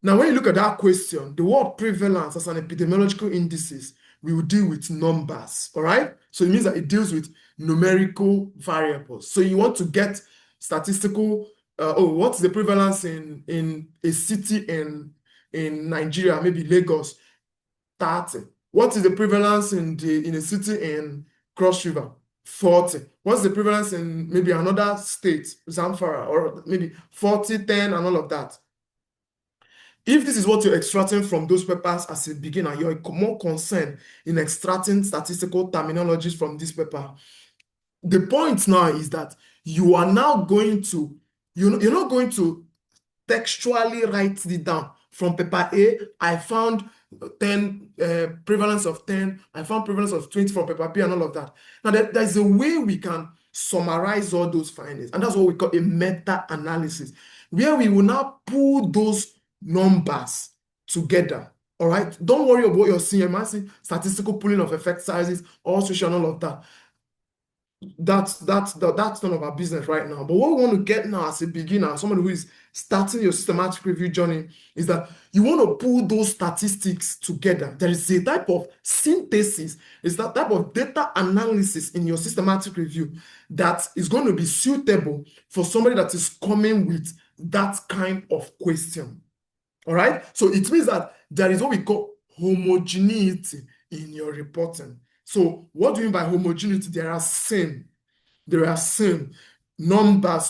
Speaker 1: Now, when you look at that question, the word prevalence as an epidemiological indices, we will deal with numbers, all right? So it means that it deals with numerical variables. So you want to get statistical, what's the prevalence in a city in Nigeria, maybe Lagos, 30. What is the prevalence in a city in Cross River? 40. What's the prevalence in maybe another state, Zamfara, or maybe 40, 10, and all of that? If this is what you're extracting from those papers as a beginner, you're more concerned in extracting statistical terminologies from this paper. The point now is that you are now going to, you're not going to textually write it down. From paper A, I found 10, prevalence of 10, I found prevalence of 20 from paper B and all of that. Now, there's a way we can summarize all those findings, and that's what we call a meta-analysis, where we will now pull those numbers together. All right. Don't worry about what you're seeing. You might see statistical pooling of effect sizes, all social and all of that. That's none of our business right now. But what we want to get now as a beginner, someone who is starting your systematic review journey, is that you want to pull those statistics together. There is a type of synthesis, it's that type of data analysis in your systematic review that is going to be suitable for somebody that is coming with that kind of question. All right. So it means that there is what we call homogeneity in your reporting. So what do you mean by homogeneity? There are same numbers.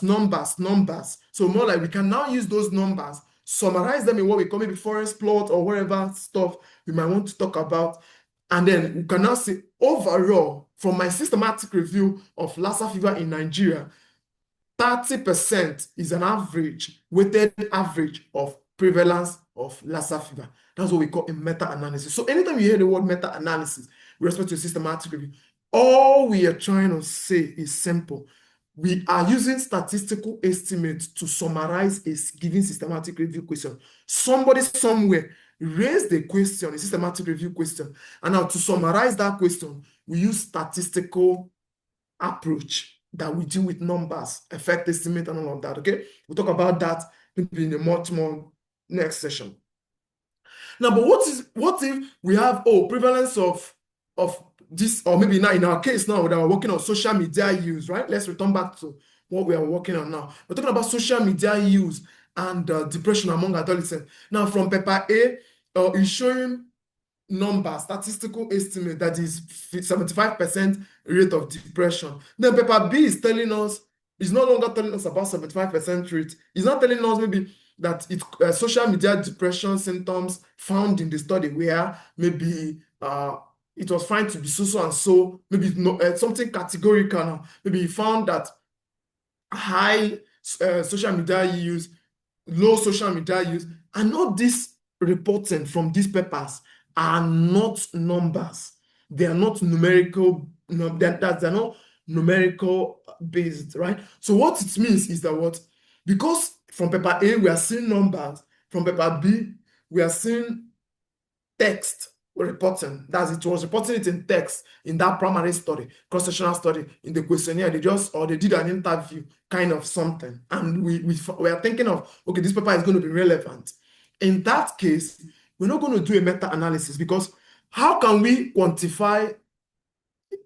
Speaker 1: So more like we can now use those numbers, summarize them in what we call maybe forest plot or whatever stuff we might want to talk about. And then we can now say overall, from my systematic review of Lassa fever in Nigeria, 30% is an average, weighted average of prevalence of Lassa fever. That's what we call a meta-analysis. So anytime you hear the word meta-analysis with respect to a systematic review, all we are trying to say is simple. We are using statistical estimates to summarize a given systematic review question. Somebody somewhere raised a question, a systematic review question, and now to summarize that question, we use statistical approach that we deal with numbers, effect estimate, and all of that. Okay, we'll talk about that maybe in a much more next session. Now, but what if we have prevalence of this, or maybe now in our case now that we're working on social media use, right? Let's return back to what we are working on now. We're talking about social media use and depression among adolescents. Now, from paper A, is showing number, statistical estimate that is 75% rate of depression. Then paper B is telling us, it's no longer telling us about 75% rate. It's not telling us maybe that it's social media depression symptoms found in the study where maybe it was found to be so and so, maybe something categorical now. Maybe you found that high social media use, low social media use, and all this reporting from these papers are not numbers. They are not numerical. They're not numerical based, right? So what it means is that because from paper A we are seeing numbers, from paper B we are seeing text reporting. It was reporting it in text in that primary study, cross-sectional study, in the questionnaire. They did an interview, kind of something, and we are thinking of, okay, this paper is going to be relevant. In that case, we're not going to do a meta-analysis, because how can we quantify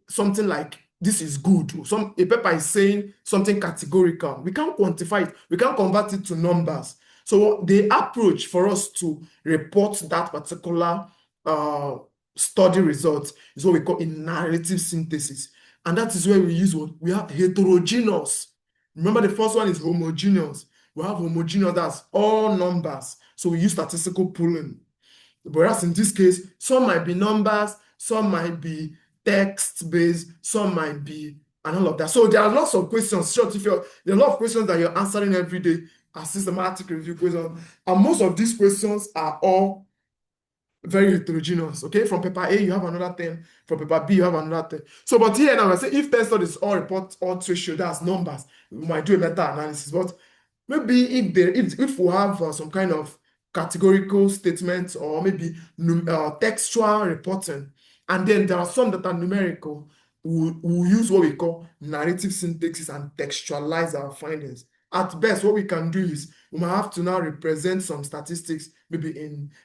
Speaker 1: something like this is good? A paper is saying something categorical. We can't quantify it. We can't convert it to numbers. So the approach for us to report that particular study results is what we call a narrative synthesis. And that is where we use we have heterogeneous. Remember, the first one is homogeneous. We have homogeneous, that's all numbers. So we use statistical pooling. Whereas in this case, some might be numbers, some might be text-based, some might be, and all of that. So there are lots of questions. There are a lot of questions that you're answering every day as systematic review questions. And most of these questions are all very heterogeneous. Okay, from paper A, you have another 10. From paper B, you have another 10. So, but here now, I say if 10 studies all report odds ratio, that's numbers, we might do a meta-analysis. But maybe if we have some kind of categorical statements or maybe textual reporting, and then there are some that are numerical, we'll use what we call narrative synthesis and textualize our findings. At best, what we can do is we might have to now represent some statistics, maybe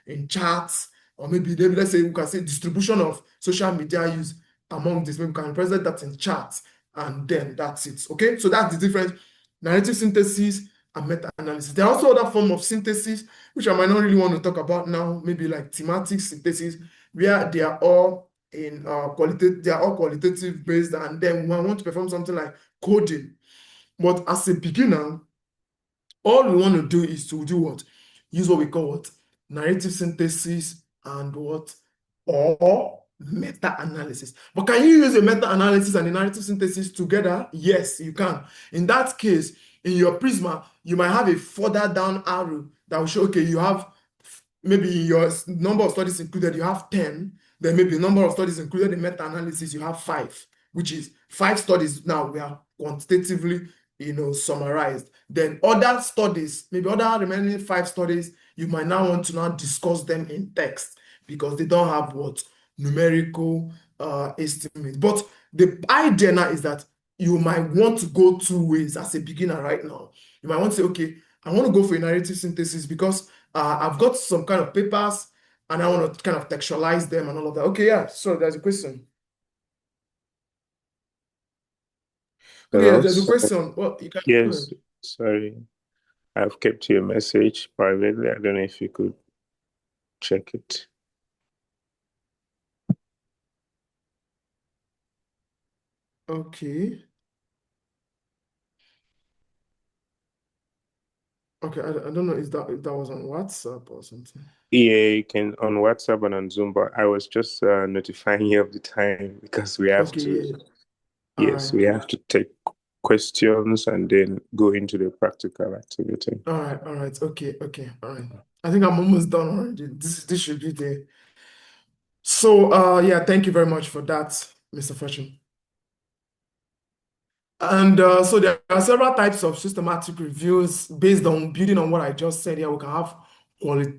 Speaker 1: in charts, or maybe let's say we can say distribution of social media use among this. Maybe we can represent that in charts, and then that's it. Okay, so that's the difference: narrative synthesis and meta-analysis. There are also other forms of synthesis, which I might not really want to talk about now, maybe like thematic synthesis, where they are all in qualitative based, and then we want to perform something like coding. But as a beginner, all we want to do is to do what? Use what we call narrative synthesis and or meta-analysis. But can you use a meta-analysis and a narrative synthesis together? Yes, you can. In that case, in your Prisma, you might have a further down arrow that will show, okay, you have maybe your number of studies included, you have 10. Then maybe the number of studies included in meta-analysis, you have 5, which is 5 studies now we are quantitatively, summarized. Then other studies, maybe other remaining 5 studies, you might now want to now discuss them in text because they don't have what numerical estimate. But the idea now is that you might want to go two ways as a beginner right now. You might want to say, okay, I want to go for a narrative synthesis because I've got some kind of papers and I want to kind of textualize them and all of that. Okay, yeah, so there's a question. Okay,
Speaker 7: Hello?
Speaker 1: there's a question. Well, you can go
Speaker 7: Yes,
Speaker 1: ahead.
Speaker 7: sorry. I've kept your message privately. I don't know if you could check it.
Speaker 1: Okay. Okay, I don't know if that was on WhatsApp or something.
Speaker 7: Yeah, you can on WhatsApp and on Zoom, but I was just notifying you of the time because we have
Speaker 1: Okay,
Speaker 7: to,
Speaker 1: yeah. All
Speaker 7: yes,
Speaker 1: right.
Speaker 7: we have to take questions and then go into the practical activity.
Speaker 1: All right. Okay. All right. I think I'm almost done already. This should be the. So yeah, thank you very much for that, Mr. Fortune. And so there are several types of systematic reviews based on building on what I just said here. We can have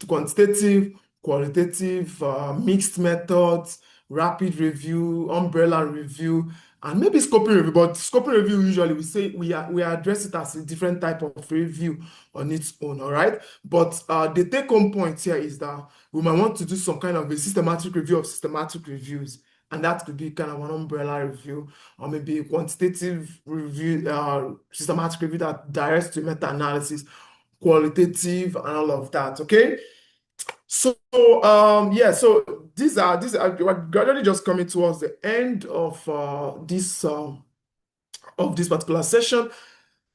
Speaker 1: quantitative, qualitative, mixed methods, rapid review, umbrella review, and maybe scoping review. But scoping review usually we say we address it as a different type of review on its own. All right. But the take-home point here is that we might want to do some kind of a systematic review of systematic reviews. And that could be kind of an umbrella review or maybe a quantitative review, systematic review that directs to meta-analysis, qualitative, and all of that. Okay. So yeah, so these are we're gradually just coming towards the end of this particular session,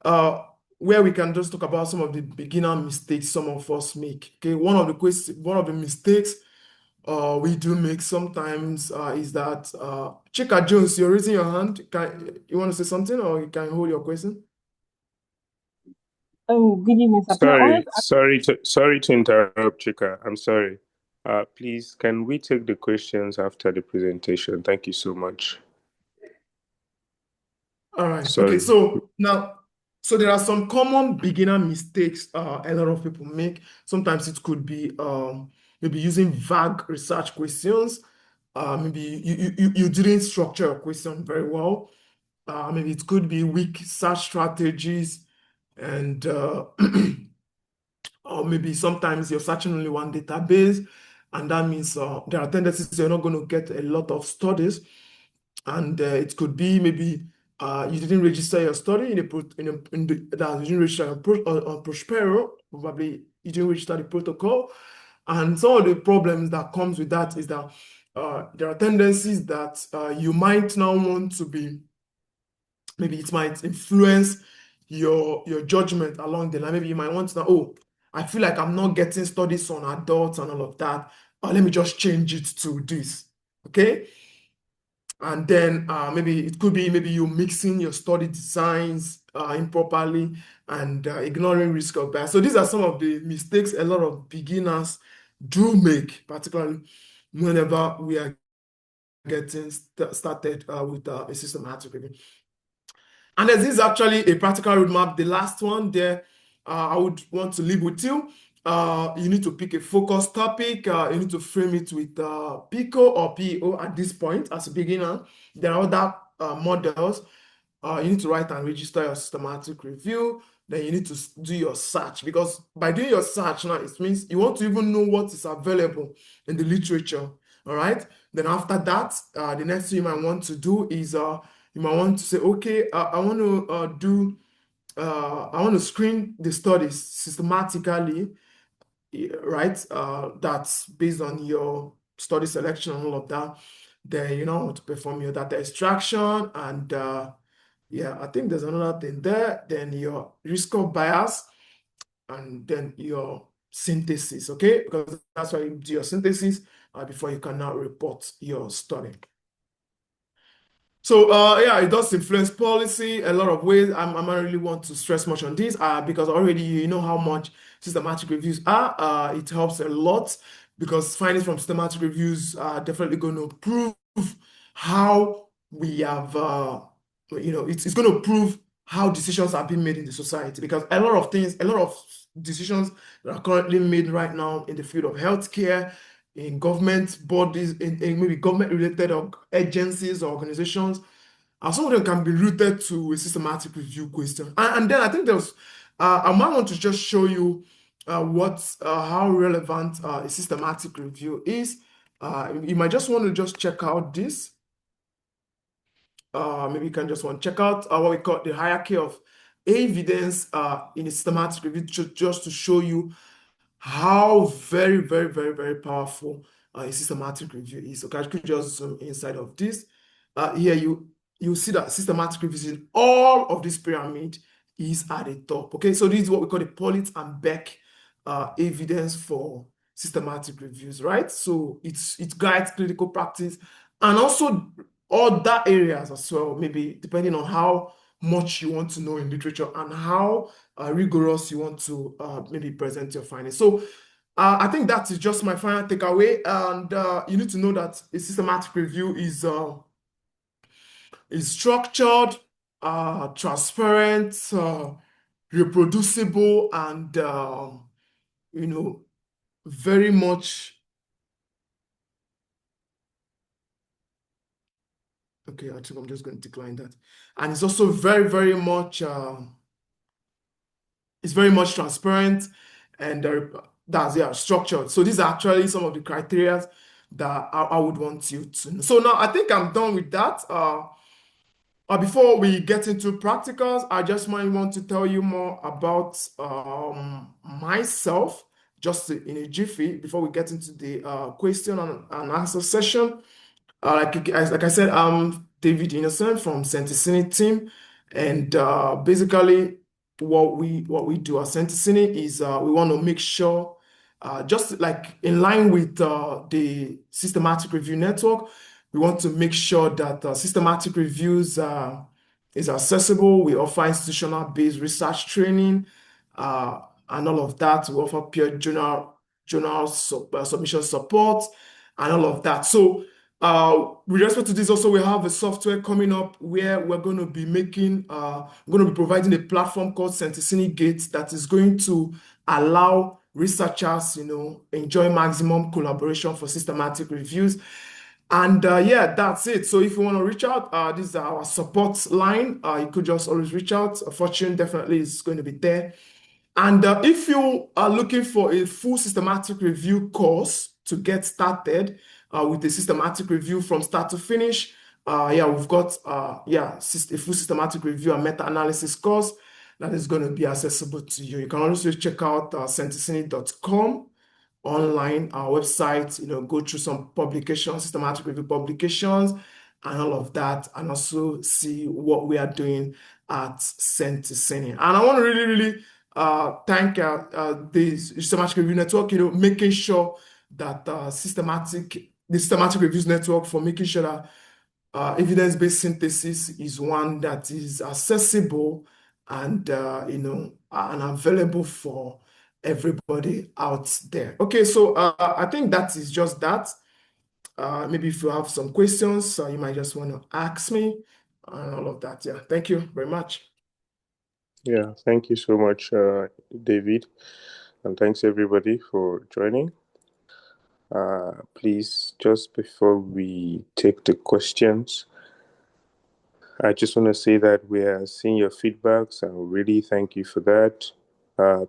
Speaker 1: where we can just talk about some of the beginner mistakes some of us make. Okay, one of the mistakes we do make sometimes is that Chika Jones, you're raising your hand. You want to say something or you can hold your question?
Speaker 6: Oh, good evening, sir.
Speaker 7: Sorry to interrupt, Chika. I'm sorry. Please, can we take the questions after the presentation? Thank you so much.
Speaker 1: All right.
Speaker 7: Sorry.
Speaker 1: Okay. So now, there are some common beginner mistakes a lot of people make. Sometimes it could be maybe using vague research questions. Maybe you didn't structure your question very well. Maybe it could be weak search strategies, and or maybe sometimes you're searching only one database, and that means there are tendencies you're not going to get a lot of studies. And it could be maybe you didn't register your study you didn't register on Prospero. Probably you didn't register the protocol. And some of the problems that comes with that is that there are tendencies that you might now want to be, maybe it might influence your judgment along the line. Maybe you might want to know, oh, I feel like I'm not getting studies on adults and all of that. Let me just change it to this. Okay. And then maybe it could be you mixing your study designs improperly and ignoring risk of bias. So these are some of the mistakes a lot of beginners do make, particularly whenever we are getting started with a systematic review. And this is actually a practical roadmap. The last one there, I would want to leave with you. You need to pick a focus topic. You need to frame it with PICO or PEO at this point as a beginner. There are other models. You need to write and register your systematic review. Then you need to do your search, because by doing your search now, it means you want to even know what is available in the literature. All right. Then after that, the next thing you might want to do is you might want to say, okay, I want to screen the studies systematically, right? That's based on your study selection and all of that. Then you know how to perform your data extraction, and yeah, I think there's another thing there. Then your risk of bias, and then your synthesis, okay? Because that's why you do your synthesis before you can now report your study. So yeah, it does influence policy a lot of ways. I don't really want to stress much on this because already you know how much systematic reviews are. It helps a lot because findings from systematic reviews are definitely going to prove how we have, it's going to prove how decisions are being made in the society, because a lot of decisions that are currently made right now in the field of healthcare, in government bodies, in maybe government-related agencies or organizations. Some of them can be rooted to a systematic review question. And then I think I might want to just show you how relevant a systematic review is. You might just want to just check out this. Maybe you can just want to check out what we call the hierarchy of evidence in a systematic review, just to show you how very, very, very, very powerful a systematic review is. Okay, I could just zoom inside of this. Here you see that systematic review in all of this pyramid is at the top. Okay, so this is what we call the Pollitt and Beck evidence for systematic reviews, right? So it guides clinical practice and also other areas as well, maybe depending on how much you want to know in literature and how rigorous you want to maybe present your findings. So I think that is just my final takeaway. And you need to know that a systematic review is structured, transparent, reproducible, and very much. Okay, I think I'm just going to decline that. And it's also very, very much it's very much transparent and that's structured. So these are actually some of the criteria that I would want you to know. So now I think I'm done with that. Before we get into practicals, I just might want to tell you more about myself, just in a jiffy, before we get into the question and answer session. Like I said, I'm David Innocent from Centesini team, and basically what we do at Centesini is we want to make sure, just like in line with the Systematic Review Network, we want to make sure that systematic reviews is accessible. We offer institutional-based research training and all of that. We offer peer journal submission support and all of that. So with respect to this, also we have a software coming up where we're going to be providing a platform called Centesini Gate that is going to allow researchers, enjoy maximum collaboration for systematic reviews. And yeah, that's it. So if you want to reach out, this is our support line. You could just always reach out. Fortune definitely is going to be there. And if you are looking for a full systematic review course to get started with the systematic review from start to finish, we've got a full systematic review and meta-analysis course that is going to be accessible to you. You can also check out centesini.com online, our website, go through some publications, systematic review publications, and all of that, and also see what we are doing at Centesini. And I want to really, really thank the Systematic Review Network, making sure that the Systematic Reviews Network for making sure that evidence-based synthesis is one that is accessible and and available for everybody out there. Okay, so I think that is just that. Maybe if you have some questions, you might just want to ask me and all of that. Yeah, thank you very much.
Speaker 7: Yeah, thank you so much, David, and thanks everybody for joining. Please, just before we take the questions, I just want to say that we are seeing your feedbacks and really thank you for that.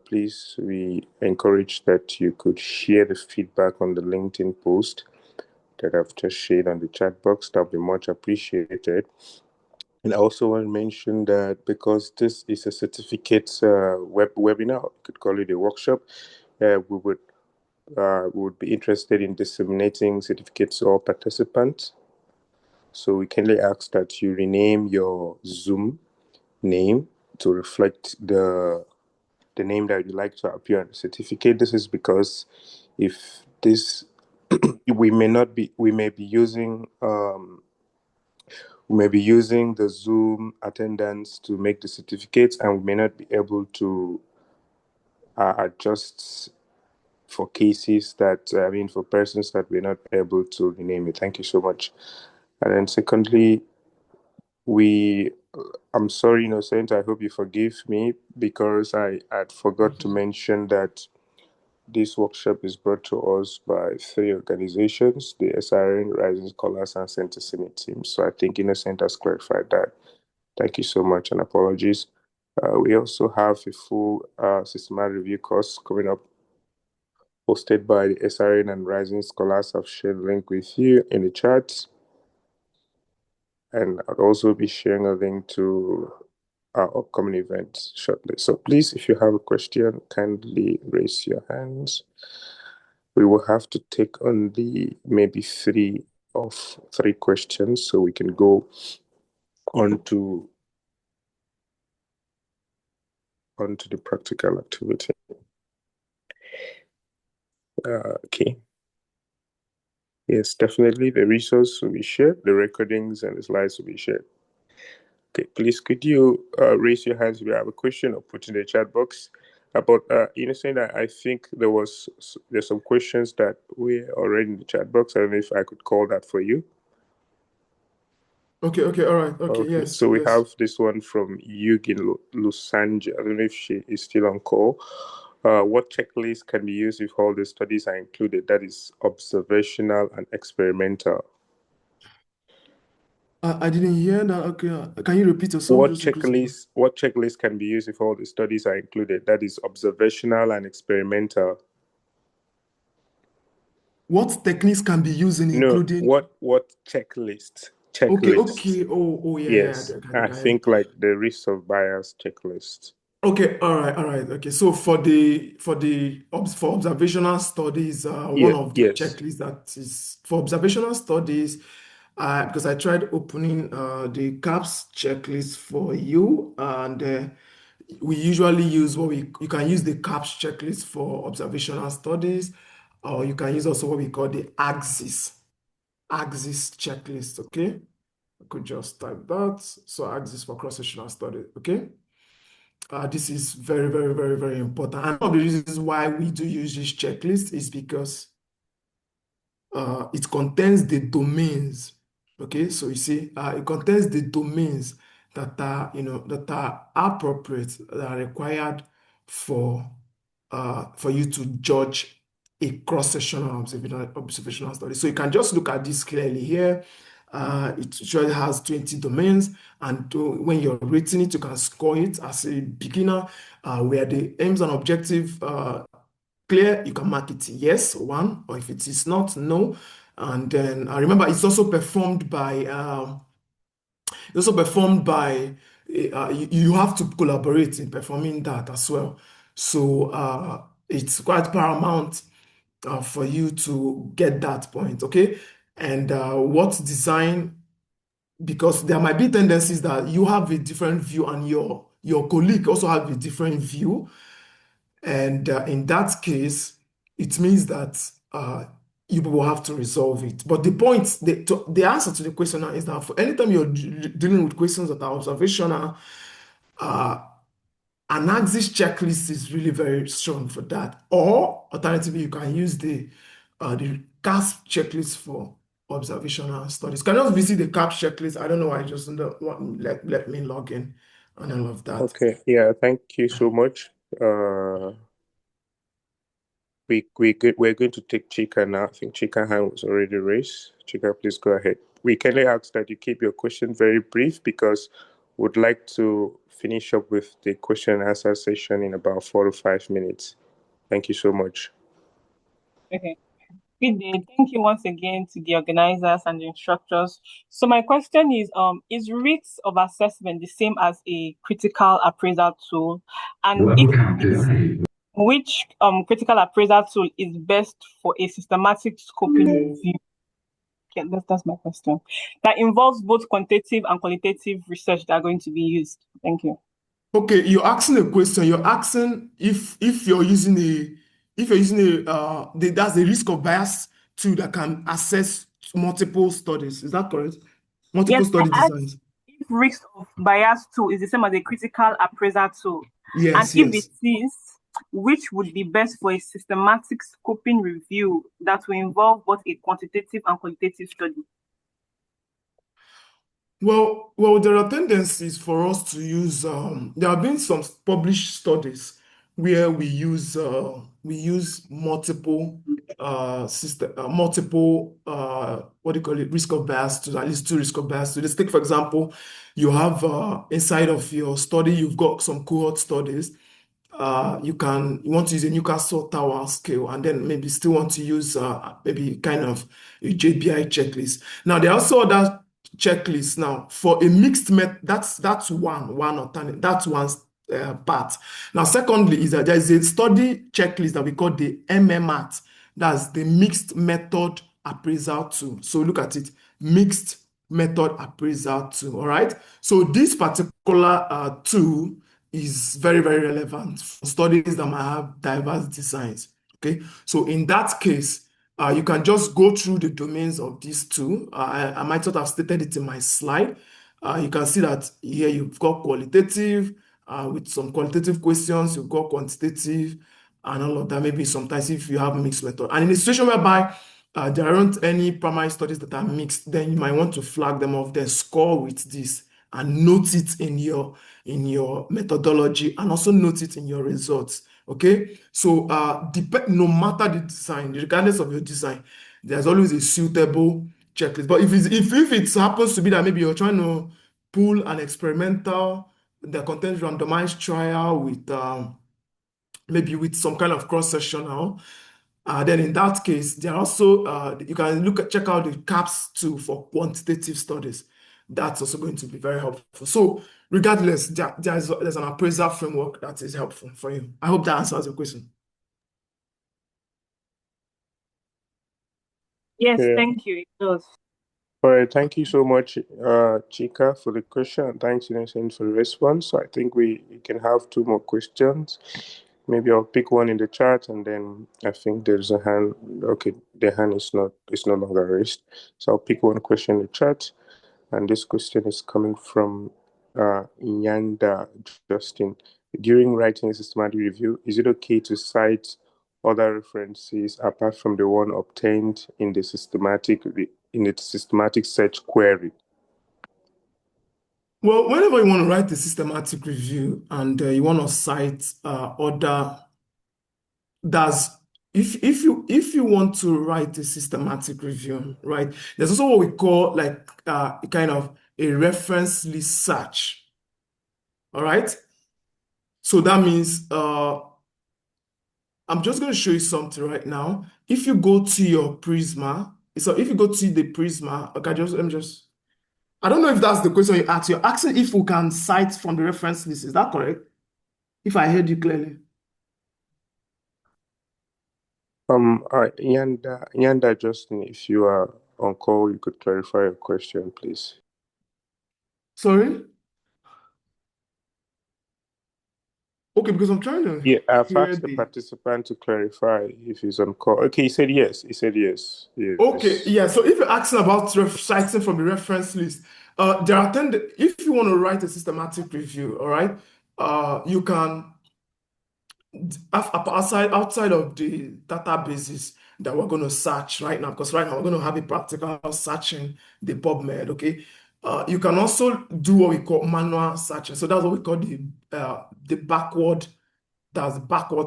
Speaker 7: Please, we encourage that you could share the feedback on the LinkedIn post that I've just shared on the chat box. That would be much appreciated. And I also want to mention that because this is a certificate webinar, you could call it a workshop, we would be interested in disseminating certificates to all participants. So we kindly ask that you rename your Zoom name to reflect the name that you'd like to appear on the certificate. This is because if this, we may be using the Zoom attendance to make the certificates, and we may not be able to adjust for cases that, for persons that we're not able to rename it. Thank you so much. And then secondly, we I'm sorry, Innocent. I hope you forgive me because I had forgot to mention that this workshop is brought to us by 3 organizations, the SRN, Rising Scholars, and Center Senate team. So I think Innocent has clarified that. Thank you so much, and apologies. We also have a full systematic review course coming up, hosted by the SRN and Rising Scholars. I've shared the link with you in the chat. And I'll also be sharing a link to our upcoming events shortly. So please, if you have a question, kindly raise your hands. We will have to take only maybe 3 questions so we can go on to the practical activity. Okay. Yes, definitely. The resource will be shared, the recordings and the slides will be shared. Okay, please could you raise your hands if you have a question or put in the chat box. But Innocent, I think there's some questions that were already in the chat box. I don't know if I could call that for you.
Speaker 1: Okay, all right. Okay, yes.
Speaker 7: So we
Speaker 1: yes.
Speaker 7: have this one from Yugin Lusanja. I don't know if she is still on call. What checklist can be used if all the studies are included? That is observational and experimental.
Speaker 1: I didn't hear that. Okay, can you repeat yourself?
Speaker 7: What checklist can be used if all the studies are included? That is observational and experimental.
Speaker 1: What techniques can be used in including?
Speaker 7: No, what checklist?
Speaker 1: Okay. Oh, yeah.
Speaker 7: Yes,
Speaker 1: Yeah,
Speaker 7: I think like the risk of bias checklist.
Speaker 1: Okay, all right. Okay, so for observational studies, one of the
Speaker 7: yes.
Speaker 1: checklists that is for observational studies, because I tried opening the CAPS checklist for you, and we usually use you can use the CAPS checklist for observational studies, or you can use also what we call the AXIS checklist. Okay, I could just type that. So AXIS for cross-sectional study. Okay. This is very, very, very, very important. And one of the reasons why we do use this checklist is because it contains the domains. Okay, so you see, it contains the domains that are, that are appropriate, that are required for you to judge a cross-sectional observational study. So you can just look at this clearly here. It usually has 20 domains, and when you're rating it, you can score it as a beginner, where the aims and objective clear, you can mark it yes, 1, or if it is not, no. And then remember, it's also performed by you have to collaborate in performing that as well. So it's quite paramount for you to get that point, okay? And what design, because there might be tendencies that you have a different view and your colleague also have a different view. And in that case, it means that you will have to resolve it. But the answer to the question now is that for anytime you're dealing with questions that are observational, an AXIS checklist is really very strong for that. Or alternatively, you can use the CAPS checklist for observational studies. Can you also visit the CAPS checklist? I don't know why I just don't let me log in and all of that.
Speaker 7: Okay, yeah, thank you so much. We're going to take Chika now. I think Chika hand was already raised. Chika, please go ahead. We kindly ask that you keep your question very brief because we'd like to finish up with the question and answer session in about 4 to 5 minutes. Thank you so much.
Speaker 8: Okay. Good day. Thank you once again to the organizers and the instructors. So my question is risks of assessment the same as a critical appraisal tool? And if it is, which critical appraisal tool is best for a systematic scoping review? Okay, that's my question. That involves both quantitative and qualitative research that are going to be used. Thank you.
Speaker 1: Okay, you're asking a question. You're asking if you're using that's the risk of bias tool that can assess multiple studies. Is that correct? Multiple study designs.
Speaker 8: If risk of bias tool is the same as a critical appraisal tool.
Speaker 1: Yes,
Speaker 8: and if it is, which would be best for a systematic scoping review that will involve both a quantitative and qualitative study?
Speaker 1: Well, there are tendencies for us to use. There have been some published studies where we use multiple what do you call it, risk of bias to at least two risk of bias. So let's take, for example, you have inside of your study, you've got some cohort studies. You want to use a Newcastle Tower scale, and then maybe still want to use maybe kind of a JBI checklist. Now there are also other checklists. Now for a mixed method, that's one alternative. That's one part. Now secondly is that there is a study checklist that we call the MMAT. That's the mixed method appraisal tool. So look at it, mixed method appraisal tool. All right. So this particular tool is very, very relevant for studies that might have diverse designs. Okay, so in that case, you can just go through the domains of these two. I might not have stated it in my slide. You can see that here you've got qualitative with some qualitative questions, you've got quantitative and all of that. Maybe sometimes if you have mixed method. And in a situation whereby there aren't any primary studies that are mixed, then you might want to flag them off, then score with this and note it in your methodology and also note it in your results. Okay, so no matter the design, regardless of your design, there's always a suitable checklist. But if it happens to be that maybe you're trying to pull an experimental, the content randomized trial with maybe with some kind of cross-sectional, then in that case, there are also you can check out the CAPS tool for quantitative studies. That's also going to be very helpful. So regardless, there's an appraisal framework that is helpful for you. I hope that answers your question.
Speaker 8: Yes,
Speaker 7: Yeah.
Speaker 8: thank you. It does.
Speaker 7: All right, thank you so much, Chika, for the question, and thanks, Innocent, for the response. So I think we can have two more questions. Maybe I'll pick one in the chat, and then I think there's a hand. Okay, the hand is no longer raised. So I'll pick one question in the chat, and this question is coming from Nyanda Justin. During writing a systematic review, is it okay to cite other references apart from the one obtained in the systematic search query?
Speaker 1: Well, whenever you want to write a systematic review and you want to cite if you want to write a systematic review, right, there's also what we call like kind of a reference list search. All right. So that means I'm just going to show you something right now. If you go to your Prisma, so if you go to the Prisma, okay, I don't know if that's the question you asked. You're asking if we can cite from the reference list. Is that correct? If I heard you clearly.
Speaker 7: Nyanda Justin, if you are on call, you could clarify your question, please.
Speaker 1: Sorry? Okay, because I'm trying to.
Speaker 7: Yeah, I've asked the participant to clarify if he's on call. Okay, he said yes. Yes.
Speaker 1: Okay, yeah. So if you're asking about citing from the reference list, there are if you want to write a systematic review, all right, you can outside of the databases that we're going to search right now, because right now we're going to have a practical searching the PubMed. Okay, you can also do what we call manual searching. So that's what we call the backward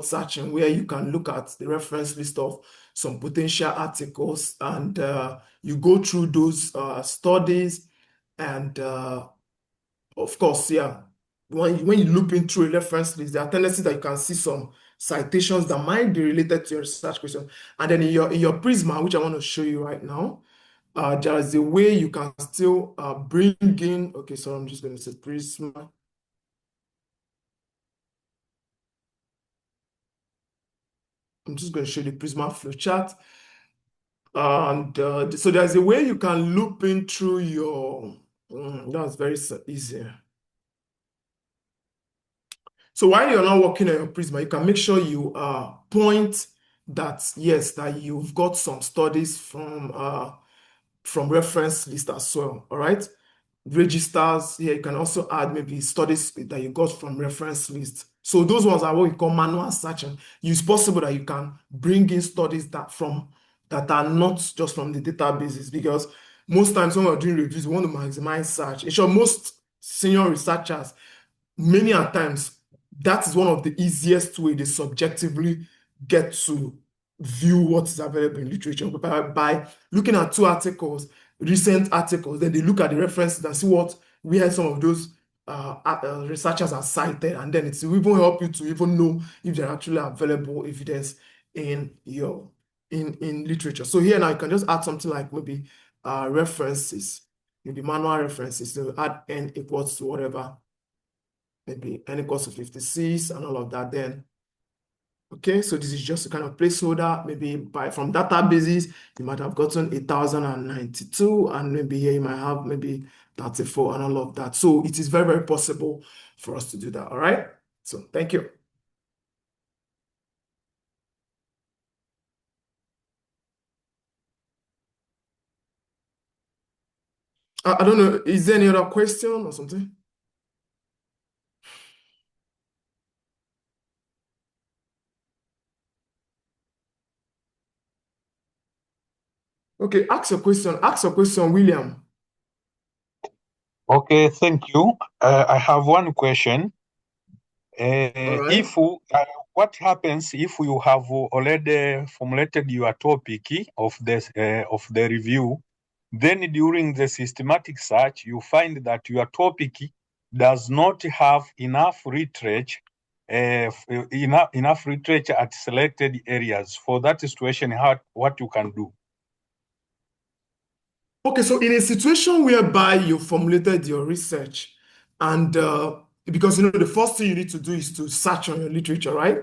Speaker 1: searching, where you can look at the reference list of some potential articles and you go through those studies, and of course, yeah, when you loop into a reference list, there are tendencies that you can see some citations that might be related to your research question. And then in your Prisma, which I want to show you right now, there is a way you can still bring in. Okay, so I'm just going to say Prisma. I'm just going to show you the Prisma flowchart. And so there's a way you can loop in through your, that's very easy. So while you're not working on your Prisma, you can make sure you point that, yes, that you've got some studies from reference list as well, all right? Registers, here you can also add maybe studies that you got from reference list. So those ones are what we call manual searching. It's possible that you can bring in studies that are not just from the databases, because most times when we're doing reviews, we want to maximize search. In short, most senior researchers, many a times, that is one of the easiest way they subjectively get to view what is available in literature by looking at two articles, recent articles, then they look at the references and see where some of those researchers are cited, and then it will even help you to even know if they're actually available evidence in your in literature. So here now you can just add something like maybe references, maybe manual references. So add n equals to whatever, maybe n equals to 56 and all of that. Then okay, so this is just a kind of placeholder. Maybe from databases you might have gotten 1092, and maybe here you might have maybe 34 and all of that. So it is very, very possible for us to do that. All right. So thank you. I don't know. Is there any other question or something? Okay, ask your question. Ask your question, William.
Speaker 9: Okay, thank you. I have one question.
Speaker 1: right.
Speaker 9: What happens if you have already formulated your topic of the review, then during the systematic search you find that your topic does not have enough literature at selected areas? For that situation, what you can do?
Speaker 1: Okay, so in a situation whereby you formulated your research, and because the first thing you need to do is to search on your literature, right?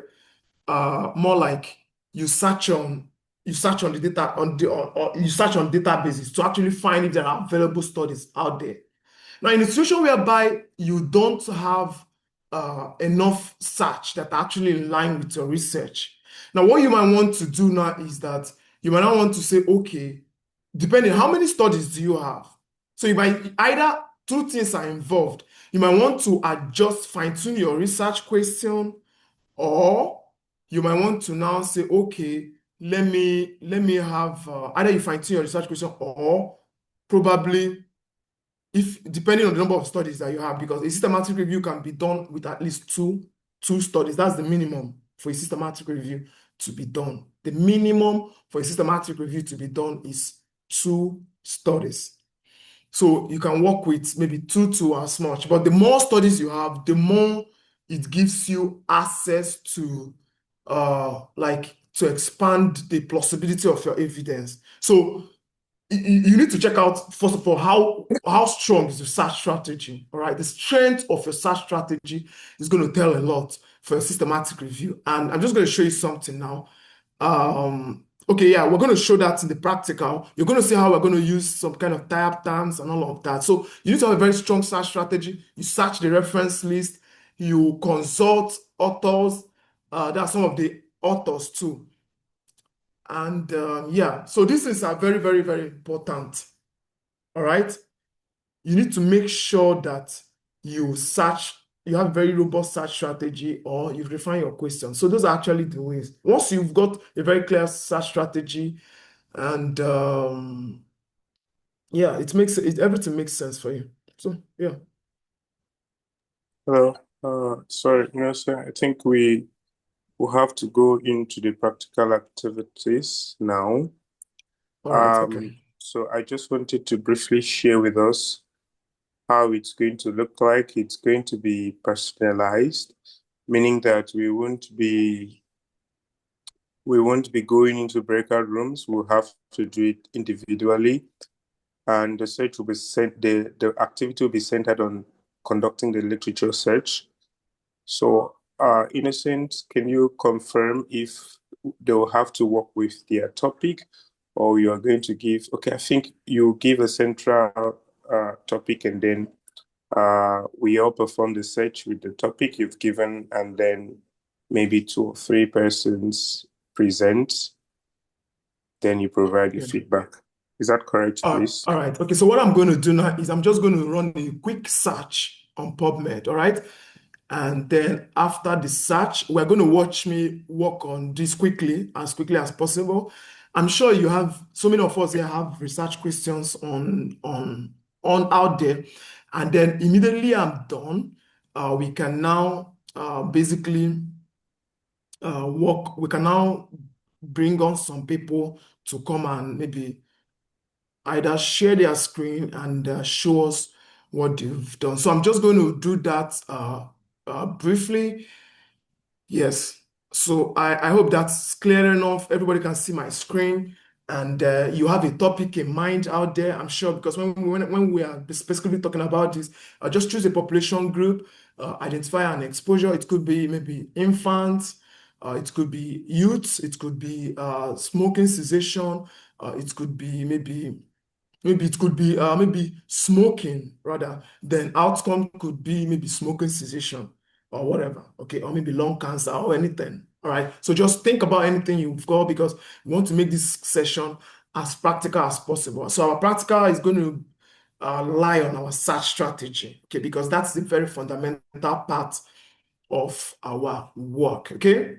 Speaker 1: More like you search on the data or you search on databases to actually find if there are available studies out there. Now, in a situation whereby you don't have enough search that are actually in line with your research, now what you might want to do now is that you might not want to say, okay, depending how many studies do you have. So you might either two things are involved. You might want to adjust, fine-tune your research question, or you might want to now say, okay, let me have either you fine-tune your research question, or probably depending on the number of studies that you have, because a systematic review can be done with at least two studies. That's the minimum for a systematic review to be done. The minimum for a systematic review to be done is 2 studies. So you can work with maybe 2 as much, but the more studies you have, the more it gives you access to to expand the plausibility of your evidence. So you need to check out, first of all, how strong is your search strategy. All right, the strength of your search strategy is going to tell a lot for a systematic review. And I'm just going to show you something now. Okay, yeah, we're going to show that in the practical. You're going to see how we're going to use some kind of tie-up terms and all of that. So you need to have a very strong search strategy. You search the reference list. You consult authors. There are some of the authors too. And yeah, so this is very, very, very important. All right. You need to make sure that you have a very robust search strategy, or you refine your questions. So those are actually the ways. Once you've got a very clear search strategy, and yeah, everything makes sense for you. So yeah.
Speaker 7: Hello. Sorry, sir, I think we will have to go into the practical activities now.
Speaker 1: All right, okay.
Speaker 7: So I just wanted to briefly share with us how it's going to look like. It's going to be personalized, meaning that we won't be going into breakout rooms. We'll have to do it individually, and the search will be the activity will be centered on conducting the literature search. So, Innocent, can you confirm if they'll have to work with their topic, or you are going to give? Okay, I think you give a central topic, and then we all perform the search with the topic you've given, and then maybe 2 or 3 persons present. Then you provide your feedback. Is that correct, please?
Speaker 1: All right. Okay. So what I'm going to do now is I'm just going to run a quick search on PubMed. All right. And then after the search, we're going to watch me work on this as quickly as possible. I'm sure you have, so many of us here have research questions on out there. And then immediately I'm done, we can now basically we can now bring on some people to come and maybe either share their screen and show us what they've done. So I'm just going to do that briefly. Yes. So I hope that's clear enough. Everybody can see my screen, and you have a topic in mind out there, I'm sure, because when we are specifically talking about this, just choose a population group, identify an exposure. It could be maybe infants, it could be youths, it could be smoking cessation, it could be maybe smoking rather. Then outcome could be maybe smoking cessation or whatever, okay, or maybe lung cancer or anything. All right. So just think about anything you've got, because we want to make this session as practical as possible. So our practical is going to lie on our search strategy, okay, because that's the very fundamental part of our work, okay?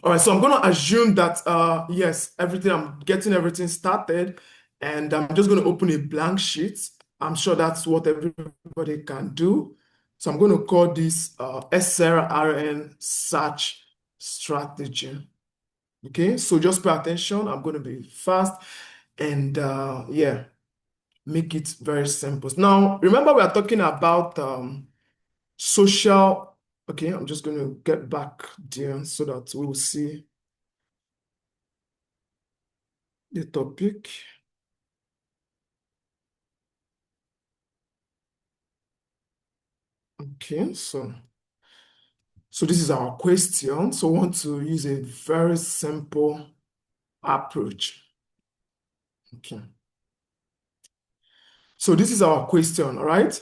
Speaker 1: All right, so I'm going to assume that, yes, I'm getting everything started, and I'm just going to open a blank sheet. I'm sure that's what everybody can do. So I'm going to call this SRRN search strategy. Okay, so just pay attention. I'm going to be fast and yeah, make it very simple. Now, remember we are talking about social. Okay, I'm just going to get back there so that we will see the topic. Okay, so this is our question. So we want to use a very simple approach. Okay. So this is our question, all right?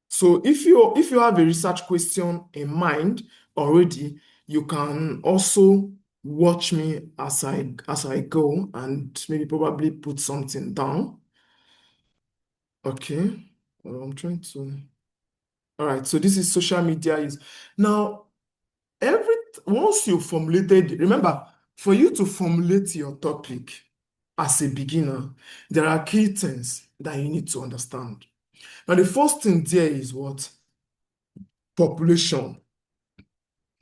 Speaker 1: So if you have a research question in mind already, you can also watch me as I go and maybe probably put something down. Okay. I'm trying to. All right. So this is social media use. Now, once you formulated, remember, for you to formulate your topic as a beginner, there are key things that you need to understand. Now, the first thing there is what? Population.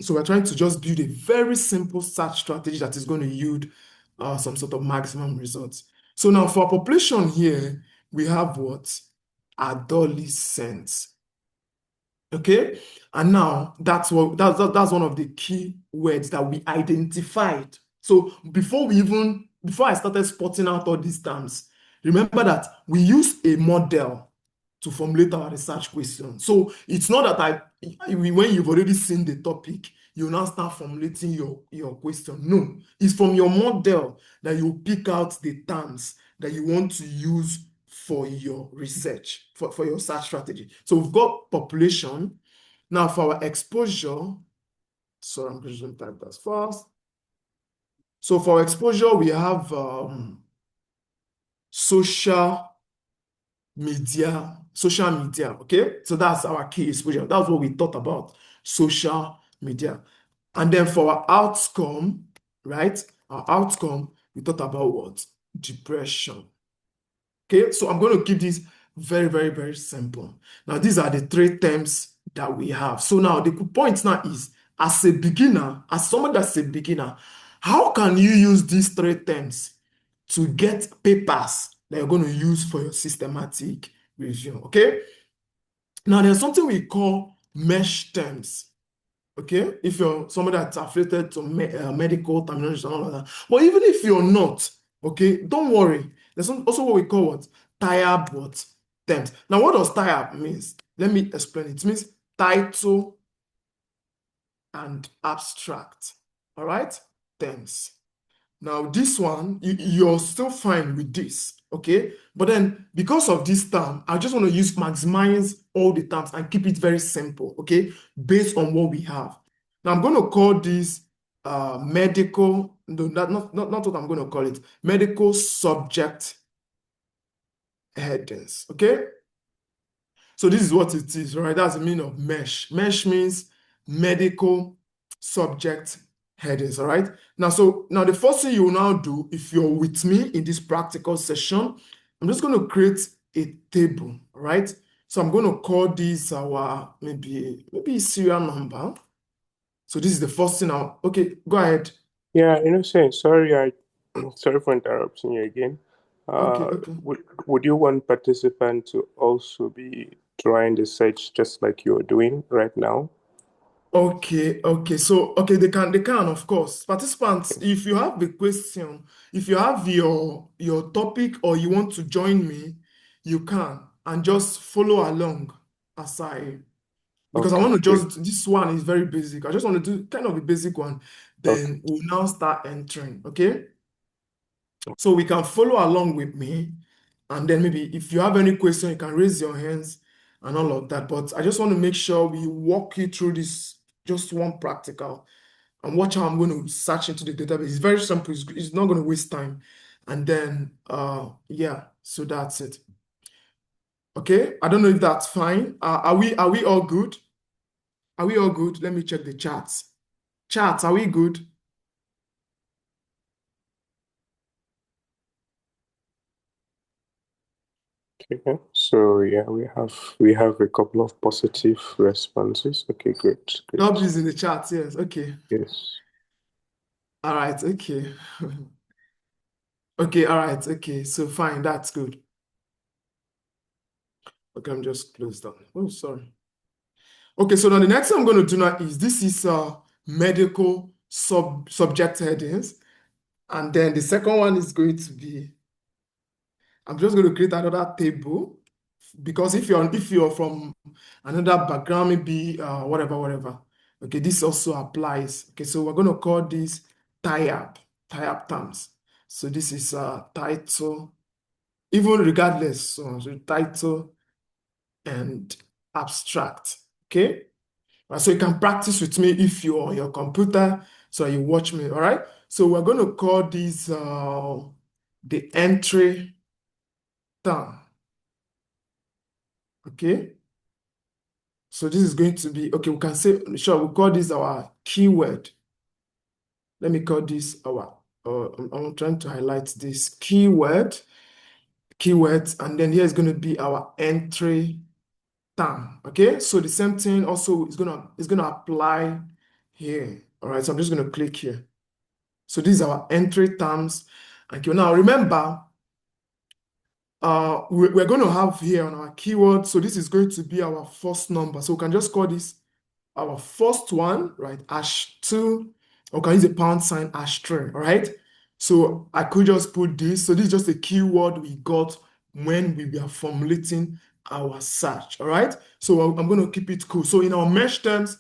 Speaker 1: So we're trying to just build a very simple search strategy that is going to yield some sort of maximum results. So now for population here, we have what? Adolescents. Okay, and now that's one of the key words that we identified. So before I started spotting out all these terms, remember that we used a model to formulate our research question. So it's not that when you've already seen the topic, you now start formulating your question. No, it's from your model that you pick out the terms that you want to use for your research, for your search strategy. So we've got population. Now for our exposure, so I'm just going to type that first. So for exposure, we have social media, okay? So that's our key exposure. That's what we thought about, social media. And then for our outcome, right? Our outcome, we thought about what? Depression. Okay, so I'm going to keep this very, very, very simple. Now, these are the three terms that we have. So now the point now is, as a beginner, as someone that's a beginner, how can you use these three terms to get papers that you're going to use for your systematic review? Okay, now there's something we call mesh terms. Okay, if you're someone that's affiliated to medical terminology and all of that, but even if you're not, okay, don't worry. There's also what we call what? Tie-up what? Terms. Now, what does tie-up means? Let me explain. It means title and abstract. All right? Terms. Now, this one, you're still fine with this, okay? But then, because of this term, I just want to maximize all the terms and keep it very simple, okay? Based on what we have. Now, I'm going to call this medical, no, not what I'm going to call it, medical subject headings, okay? So this is what it is, right? That's the meaning of mesh. Mesh means medical subject headings, all right? Now, now the first thing you will now do, if you're with me in this practical session, I'm just going to create a table, all right? So I'm going to call this our, maybe serial number. So this is the first thing now. Okay, go ahead.
Speaker 7: Yeah, Innocent, sorry for interrupting you again.
Speaker 1: Okay.
Speaker 7: Would you want participant to also be drawing the search just like you're doing right now?
Speaker 1: Okay. So, they can, of course. Participants, if you have a question, if you have your topic or you want to join me, you can, and just follow along as because I
Speaker 7: Okay,
Speaker 1: want to
Speaker 7: great.
Speaker 1: this one is very basic. I just want to do kind of a basic one.
Speaker 7: Okay.
Speaker 1: Then we'll now start entering, okay? So we can follow along with me, and then maybe if you have any question, you can raise your hands and all of that. But I just want to make sure we walk you through this, just one practical, and watch how I'm going to search into the database. It's very simple. It's not going to waste time. And then, yeah, so that's it. Okay, I don't know if that's fine. Are we all good? Are we all good? Let me check the charts. Charts, are we good?
Speaker 7: Okay, so yeah, we have a couple of positive responses. Okay, great.
Speaker 1: Nobody's in the charts, yes. Okay.
Speaker 7: Yes.
Speaker 1: All right, okay. Okay, all right, okay. So fine, that's good. Okay, I'm just close down. Oh, sorry. Okay, so now the next thing I'm going to do now is this is medical subject headings. And then the second one is going to be, I'm just going to create another table, because if you're from another background, maybe whatever. Okay, this also applies. Okay, so we're going to call this tie-up terms. So this is title, even regardless, so title and abstract. Okay, so you can practice with me if you're on your computer, so you watch me. All right, so we're going to call this the entry term. Okay, so this is going to be, okay, we can say, sure, we'll call this our keyword. Let me call this our, I'm trying to highlight this keywords, and then here is going to be our entry term. Okay, so the same thing also is gonna apply here. All right, so I'm just going to click here. So these are our entry terms. Okay, now remember, we're going to have here on our keyword, so this is going to be our first number. So we can just call this our first one, right? #2, or can use a £, #3, all right? So I could just put this. So this is just a keyword we got when we were formulating our search, all right? So I'm going to keep it cool. So in our mesh terms,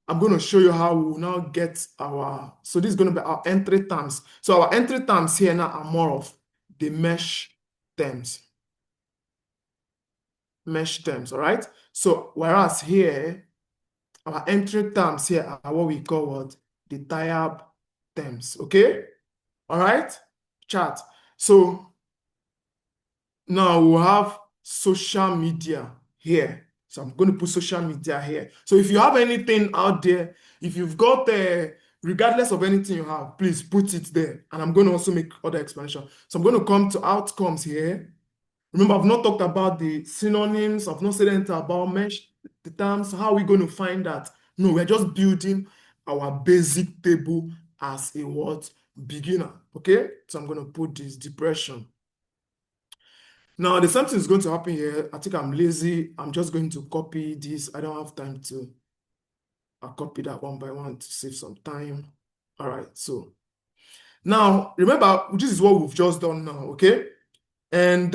Speaker 1: I'm going to show you how we will now get so this is going to be our entry terms. So our entry terms here now are more of the mesh terms. All right? So whereas here, our entry terms here are what we call what? The tie-up terms, okay? All right? Chat. So now we'll have social media here. So I'm going to put social media here. So if you have anything out there, if you've got regardless of anything you have, please put it there. And I'm going to also make other explanation. So I'm going to come to outcomes here. Remember, I've not talked about the synonyms. I've not said anything about mesh, the terms. How are we going to find that? No, we're just building our basic table as a what? Beginner. Okay? So I'm going to put this depression. Now, the same thing is going to happen here. I think I'm lazy. I'm just going to copy this. I don't have time to copy that one by one to save some time. All right. So now, remember, this is what we've just done now. Okay? And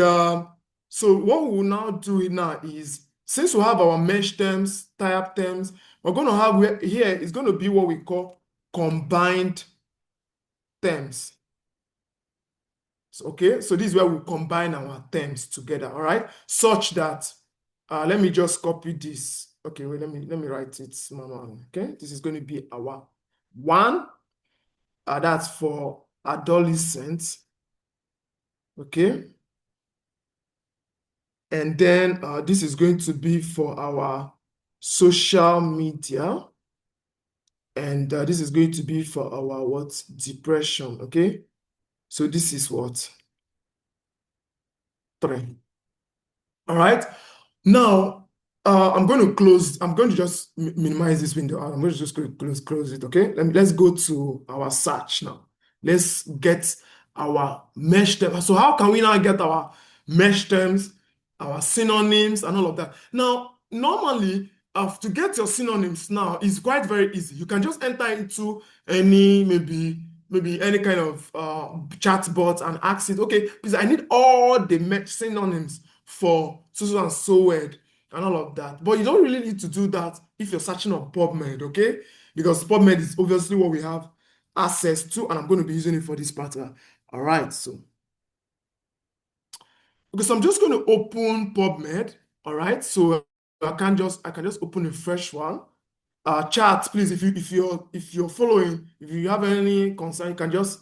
Speaker 1: so what we will now do now is, since we have our mesh terms, tie-up terms, we're going to have here is going to be what we call combined terms. So, okay, so this is where we combine our terms together, all right? Such that, let me just copy this. Okay, wait, let me write it manually, okay? This is going to be our 1. That's for adolescents, okay? And then this is going to be for our social media. And this is going to be for our what? Depression, okay? So this is what? 3. All right. Now, I'm going to just minimize this window. I'm going to just close it, okay? Let's go to our search now. Let's get our mesh terms. So how can we now get our mesh terms, our synonyms, and all of that? Now, normally, to get your synonyms now is quite very easy. You can just enter into any, maybe any kind of chat bot and ask it, okay, please, I need all the mesh synonyms for so and so word and all of that. But you don't really need to do that if you're searching on PubMed, okay? Because PubMed is obviously what we have access to, and I'm going to be using it for this part. All right, so I'm just going to open PubMed. All right, so I can just open a fresh one. Chat, please, if you're following, if you have any concern, you can just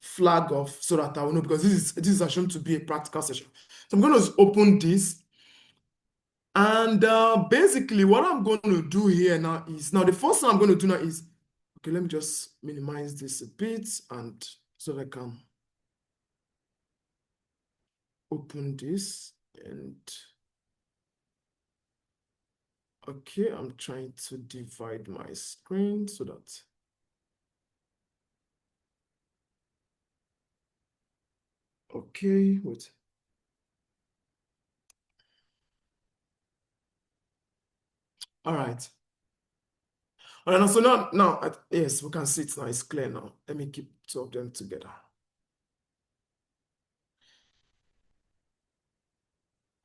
Speaker 1: flag off so that I will know, because this is assumed to be a practical session. So I'm going to open this. And basically what I'm going to do here now is, the first thing I'm going to do now is, okay, let me just minimize this a bit and so that I can open this. And okay, I'm trying to divide my screen so that okay, wait. All right. All right, so now, yes, we can see it now. It's clear now. Let me keep 2 of them together.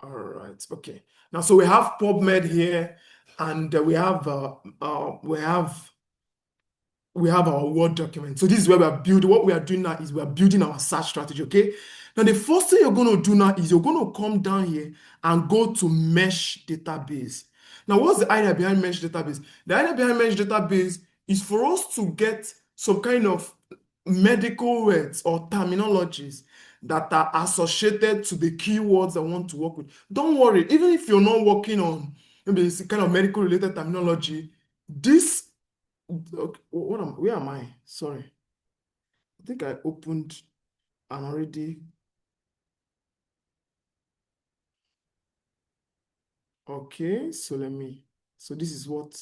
Speaker 1: All right, okay. Now, so we have PubMed here, and we have our Word document. So this is where we are building. What we are doing now is we are building our search strategy, okay? Now, the first thing you're going to do now is you're going to come down here and go to Mesh Database. Now, what's the idea behind Mesh Database? The idea behind Mesh Database is for us to get some kind of medical words or terminologies that are associated to the keywords I want to work with. Don't worry, even if you're not working on maybe it's kind of medical related terminology, this, okay, where am I? Sorry. I think I opened and already. Okay, so this is what.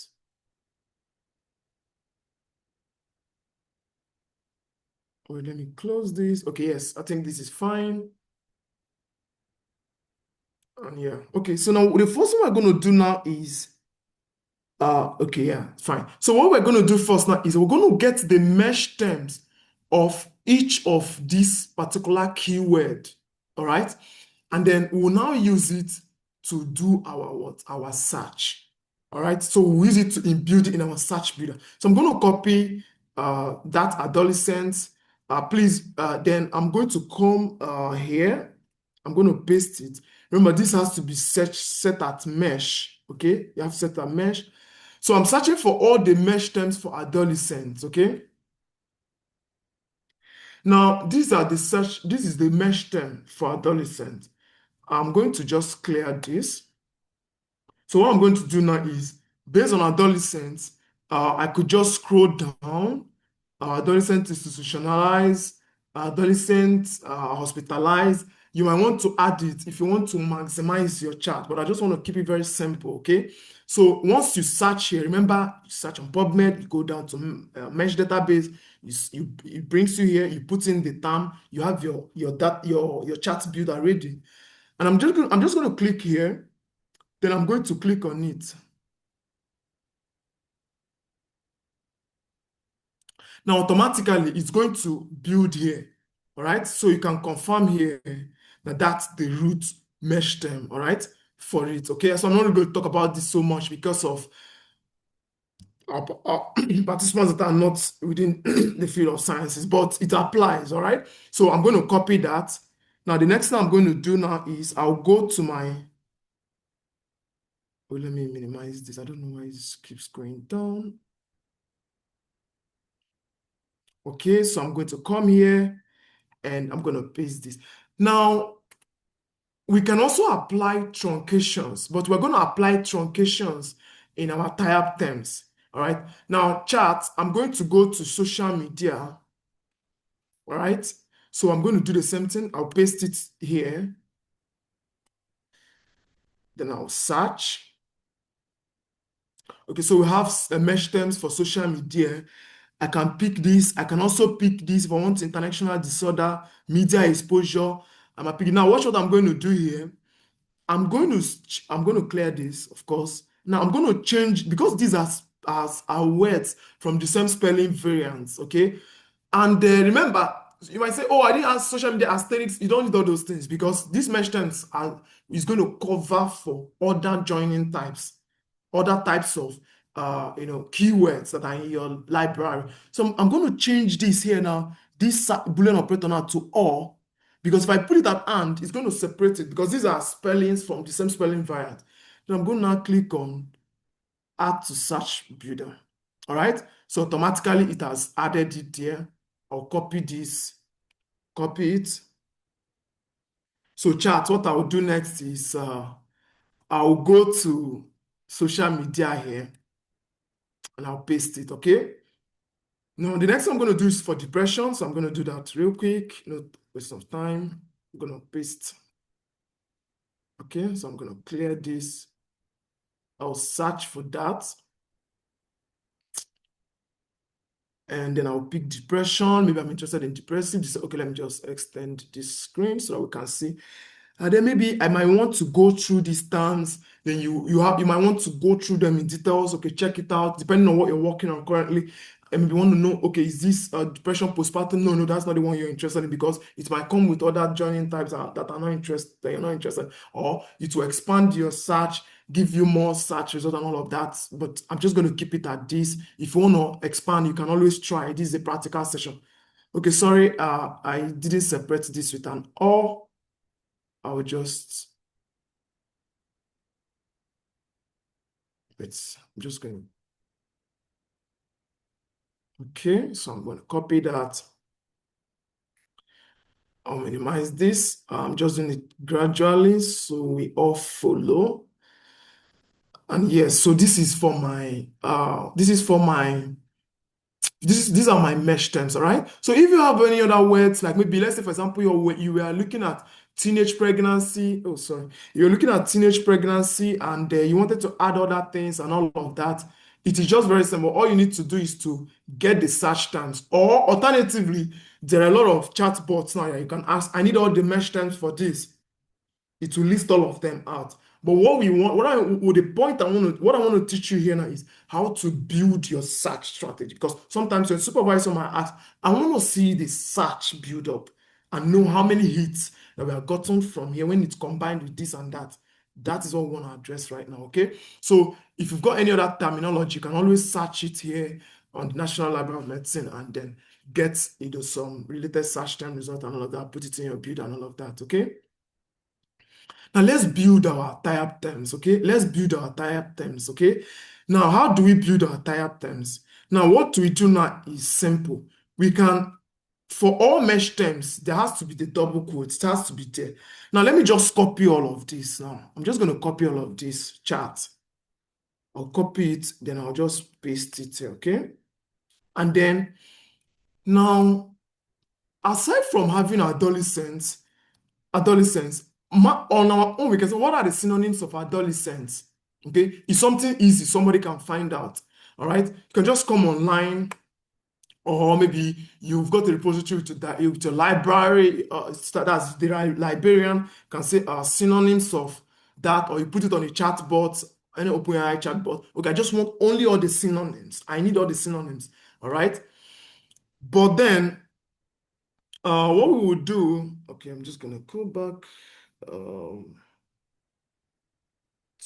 Speaker 1: Wait, let me close this. Okay, yes, I think this is fine. And yeah, okay, so now the first thing we're going to do now is, okay, yeah, fine. So what we're going to do first now is we're going to get the mesh terms of each of these particular keyword, all right? And then we'll now use it to do our search, all right? So we'll use it to build it in our search builder. So I'm going to copy that adolescent. Please, then I'm going to come here. I'm going to paste it. Remember, this has to be set at mesh, okay? You have to set at mesh. So I'm searching for all the mesh terms for adolescents, okay? Now, this is the mesh term for adolescents. I'm going to just clear this. So what I'm going to do now is, based on adolescents, I could just scroll down, adolescent institutionalized, adolescent hospitalized. You might want to add it if you want to maximize your chart, but I just want to keep it very simple, okay? So once you search here, remember, you search on PubMed, you go down to Mesh Database, it brings you here, you put in the term, you have your chart builder ready. And I'm just going to click here, then I'm going to click on it. Now, automatically, it's going to build here, all right? So you can confirm here that that's the root mesh term, all right, for it, okay? So I'm not going to talk about this so much because of our participants that are not within the field of sciences, but it applies, all right? So I'm going to copy that. Now, the next thing I'm going to do now is I'll go to my, let me minimize this. I don't know why it keeps going down. Okay, so I'm going to come here and I'm going to paste this. Now, we can also apply truncations, but we're going to apply truncations in our tie-up terms. All right. Now, chat, I'm going to go to social media. All right. So I'm going to do the same thing. I'll paste it here. Then I'll search. Okay, so we have mesh terms for social media. I can pick this. I can also pick this if I want international disorder, media exposure. I'm picking. Now, watch what I'm going to do here. I'm going to clear this, of course. Now I'm going to change because these are words from the same spelling variants, okay? And remember, you might say, "Oh, I didn't ask social media aesthetics." You don't need all those things because these mesh terms is going to cover for other joining types, other types of keywords that are in your library. So I'm going to change this here now, this Boolean operator now to or. Because if I put it at and, it's going to separate it because these are spellings from the same spelling variant. Then I'm going to now click on add to search builder. All right. So automatically it has added it there. I'll copy this, copy it. So chat, what I'll do next is I'll go to social media here and I'll paste it. Okay. Now the next thing I'm going to do is for depression. So I'm going to do that real quick. No waste of time. I'm going to paste. Okay, so I'm going to clear this. I'll search for that. And then I'll pick depression. Maybe I'm interested in depressive. Okay, let me just extend this screen so that we can see. And then maybe I might want to go through these terms. Then you might want to go through them in details. Okay, check it out depending on what you're working on currently. And maybe you want to know, okay, is this depression postpartum? No, that's not the one you're interested in because it might come with other joining types that are not interested, that you're not interested, or it will expand your search, give you more search results and all of that. But I'm just going to keep it at this. If you want to expand, you can always try. This is a practical session. Okay, sorry, I didn't separate this with an or. I'll just, I'm just going to, okay, so I'm going to copy that. I'll minimize this. I'm just doing it gradually so we all follow. And yes, so this is for my, these are my mesh terms, all right? So if you have any other words, like maybe let's say, for example, you were looking at teenage pregnancy. Oh, sorry. You're looking at teenage pregnancy and you wanted to add other things and all of that. It is just very simple. All you need to do is to get the search terms. Or alternatively, there are a lot of chatbots now that you can ask, I need all the mesh terms for this. It will list all of them out. But what we want, what I want to teach you here now is how to build your search strategy. Because sometimes your supervisor might ask, I want to see the search build up and know how many hits that we have gotten from here when it's combined with this and that. That is what we want to address right now, okay? So if you've got any other terminology, you can always search it here on the National Library of Medicine and then get some related search term result and all of that, put it in your build and all of that, okay? Now let's build our tie-up terms, okay? Let's build our tie-up terms, okay? Now, how do we build our tie-up terms? Now, what we do now is simple. We can, for all mesh terms, there has to be the double quotes. It has to be there. Now, let me just copy all of this now. I'm just going to copy all of this chart. I'll copy it, then I'll just paste it here, okay? And then, now, aside from having adolescents, on our own, we can say, what are the synonyms of adolescents? Okay, it's something easy, somebody can find out. All right, you can just come online, or maybe you've got a repository with your library, that's the librarian can say synonyms of that, or you put it on a chatbot, any OpenAI chatbot. Okay, I just want only all the synonyms. I need all the synonyms. All right, but then what we would do, okay, I'm just gonna go back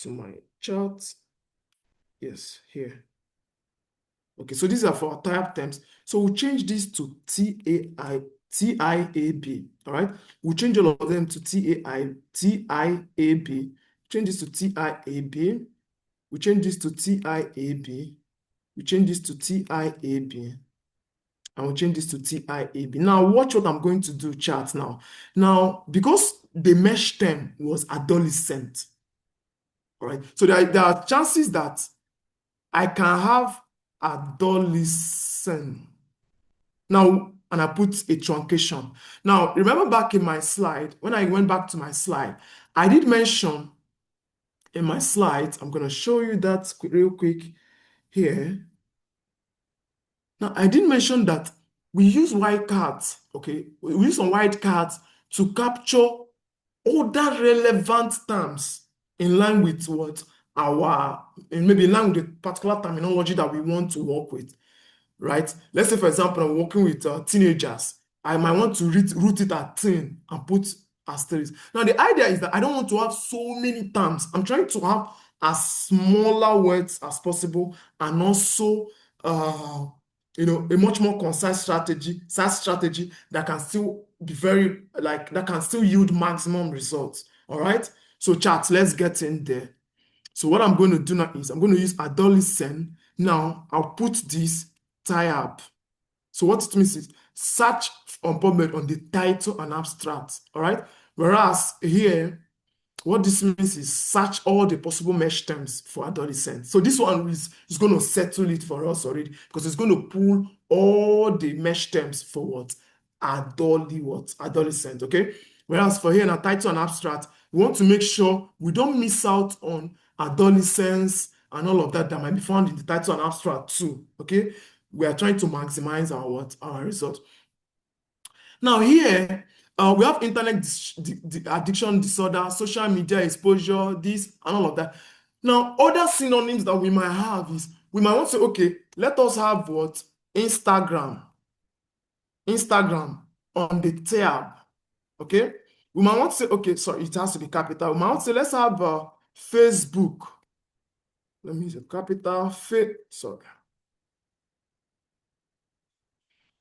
Speaker 1: to my chart. Yes, here. Okay, so these are for our type terms. So we'll change this to TIAB. All right, we'll change all of them to TIAB. Change this to TIAB. We change this to TIAB. We change this to TIAB. And we'll change this to TIAB. Now, watch what I'm going to do, chat now. Now, because the mesh term was adolescent, all right? So there are chances that I can have adolescent. Now, and I put a truncation. Now, remember back in my slide, when I went back to my slide, I did mention in my slides, I'm going to show you that real quick here. Now, I did mention that we use wildcards, okay? We use some wildcards to capture other relevant terms in line with what maybe in line with the particular terminology that we want to work with, right? Let's say, for example, I'm working with teenagers. I might want to root it at teen and put asterisk. Now, the idea is that I don't want to have so many terms. I'm trying to have as smaller words as possible and also, a much more concise strategy, SaaS strategy that can still be that can still yield maximum results. All right. So, chat, let's get in there. So, what I'm going to do now is I'm going to use adolescent. Now, I'll put this tie-up. So what it means is search on PubMed on the title and abstract, all right? Whereas here, what this means is search all the possible mesh terms for adolescent. So this one is going to settle it for us already because it's going to pull all the mesh terms for what? Adolescent, okay? Whereas for here in a title and abstract, we want to make sure we don't miss out on adolescents and all of that might be found in the title and abstract too, okay? We are trying to maximize our result. Now here, we have internet addiction disorder, social media exposure, this and all of that. Now, other synonyms that we might have is, we might want to say, okay, let us have what? Instagram on the tab, okay? We might want to say, okay, sorry, it has to be capital. We might want to say, let's have Facebook. Let me say capital,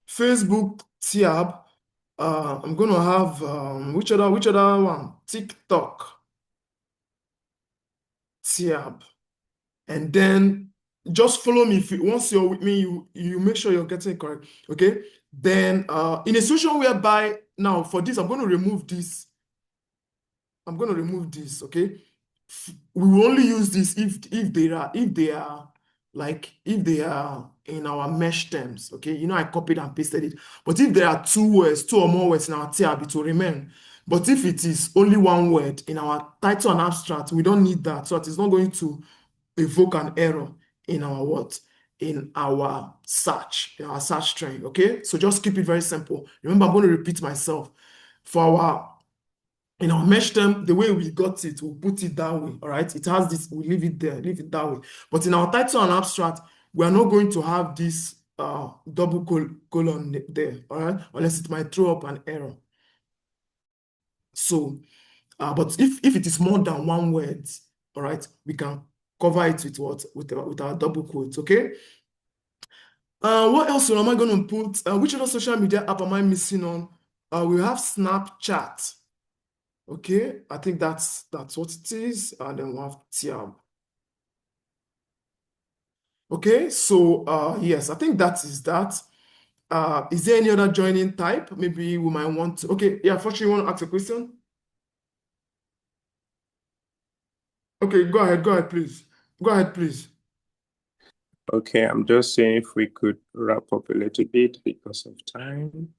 Speaker 1: Facebook tab. I'm going to have, which other one? TikTok tab. And then just follow me. Once you're with me, you make sure you're getting it correct, okay? Then in a situation whereby, now for this, I'm going to remove this. Okay? We will only use this if they are in our mesh terms, okay? I copied and pasted it. But if there are two or more words in our tab, it will remain. But if it is only one word in our title and abstract, we don't need that. So it is not going to evoke an error in our in our search string, okay? So just keep it very simple. Remember, I'm going to repeat myself. In our mesh term, the way we got it, we'll put it that way, all right? It has this, we'll leave it there, leave it that way. But in our title and abstract, we are not going to have this double colon there, all right? Unless it might throw up an error. So, but if it is more than one word, all right, we can cover it with what? With our double quotes, okay? What else am I going to put? Which other social media app am I missing on? We have Snapchat. Okay, I think that's what it is, and then we'll have tab. Okay, so yes, I think that is that. Is there any other joining type? Maybe we might want to. Okay, yeah, Fortune, you want to ask a question? Okay, go ahead, please. Go ahead, please.
Speaker 7: Okay, I'm just saying if we could wrap up a little bit because of time.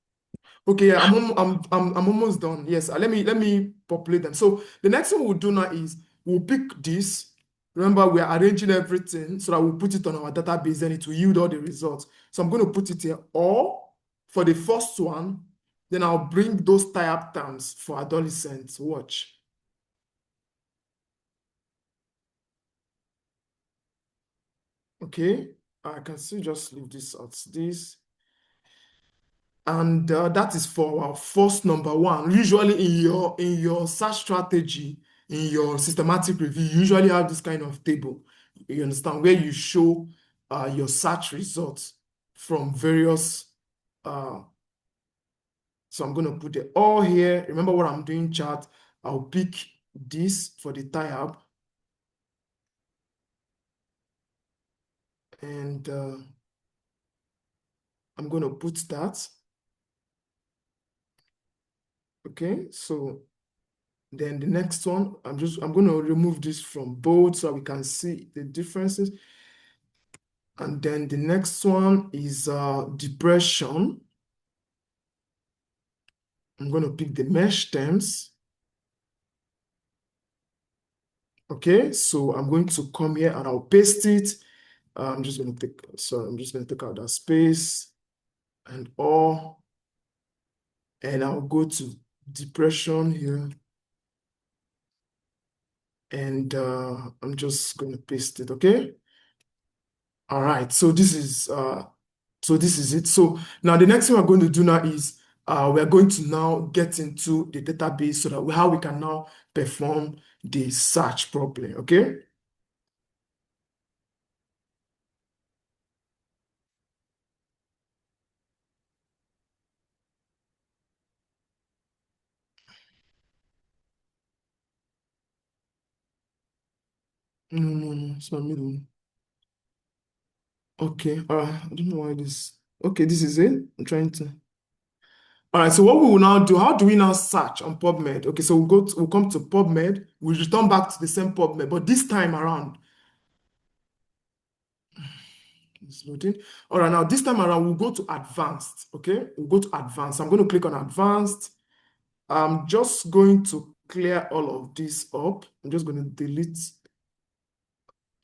Speaker 1: Okay, yeah, I'm almost done. Yes, let me populate them. So the next thing we'll do now is we'll pick this. Remember, we are arranging everything so that we'll put it on our database and it will yield all the results. So I'm going to put it here. Or for the first one, then I'll bring those tie-up terms for adolescents. Watch. Okay, I can still just leave this out. This. And that is for our first number one. Usually in your search strategy, in your systematic review, you usually have this kind of table. You understand, where you show your search results from various. So I'm going to put it all here. Remember what I'm doing, chat. I'll pick this for the tie-up. And I'm going to put that. Okay, so then the next one, I'm going to remove this from bold so we can see the differences. And then the next one is depression. I'm going to pick the mesh terms. Okay, so I'm going to come here and I'll paste it. I'm just going to take out that space and all. And I'll go to depression here. And I'm just going to paste it, okay? All right, so this is it. So now the next thing we're going to do now is we're going to now get into the database so that how we can now perform the search properly, okay? No, it's not middle. Okay, I don't know why this. Okay, this is it. I'm trying to. All right, so what we will now do, how do we now search on PubMed? Okay, so we'll come to PubMed, we'll return back to the same PubMed, but this time around, it's loading. All right, now this time around, we'll go to advanced, okay? We'll go to advanced. I'm going to click on advanced. I'm just going to clear all of this up. I'm just going to delete.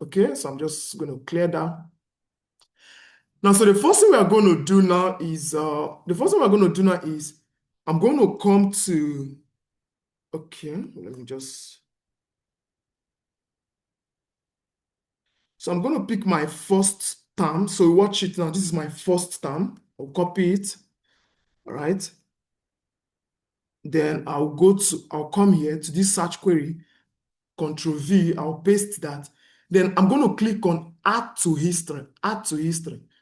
Speaker 1: Okay, so I'm just going to clear that. Now, so the first thing we are going to do now is, I'm going to come to, okay, let me just, so I'm going to pick my first term. So watch it now. This is my first term. I'll copy it. All right. Then I'll come here to this search query, Control V, I'll paste that. Then I'm going to click on add to history.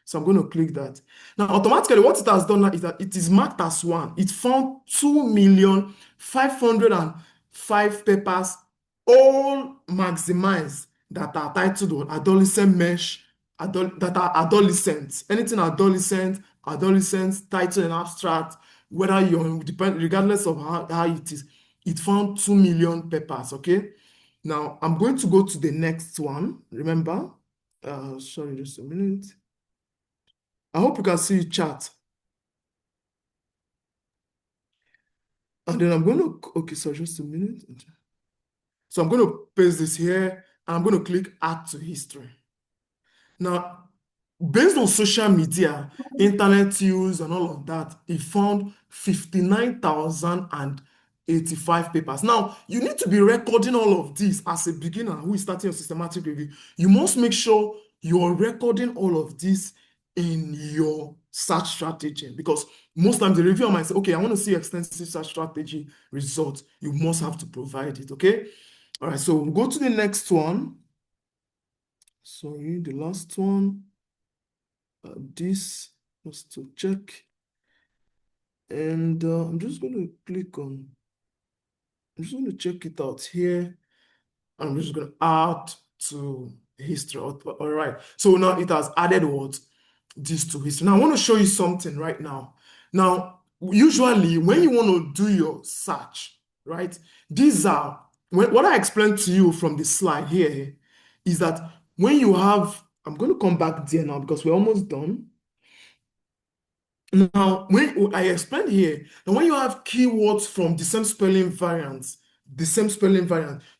Speaker 1: So I'm going to click that. Now, automatically, what it has done now is that it is marked as 1. It found 2,505 papers, all maximized, that are titled adolescent mesh, that are adolescents. Anything adolescent, title and abstract, whether you're regardless of how it is, it found 2 million papers, okay? Now, I'm going to go to the next one. Remember, sorry, just a minute. I hope you can see chat. And then I'm going to, okay, so just a minute. So I'm going to paste this here, and I'm going to click add to history. Now, based on social media, internet use, and all of that, it found 59,085 papers. Now, you need to be recording all of this as a beginner who is starting a systematic review. You must make sure you're recording all of this in your search strategy, because most times the reviewer might say, okay, I want to see extensive search strategy results. You must have to provide it, okay? All right, so we'll go to the next one. Sorry, the last one. This was to check. And I'm just going to check it out here. I'm just going to add to history. All right. So now it has added what? This to history. Now I want to show you something right now. Now, usually when you want to do your search, right? These are, what I explained to you from the slide here is that when you have, I'm going to come back there now because we're almost done. Now, when I explained here, now when you have keywords from the same spelling variant,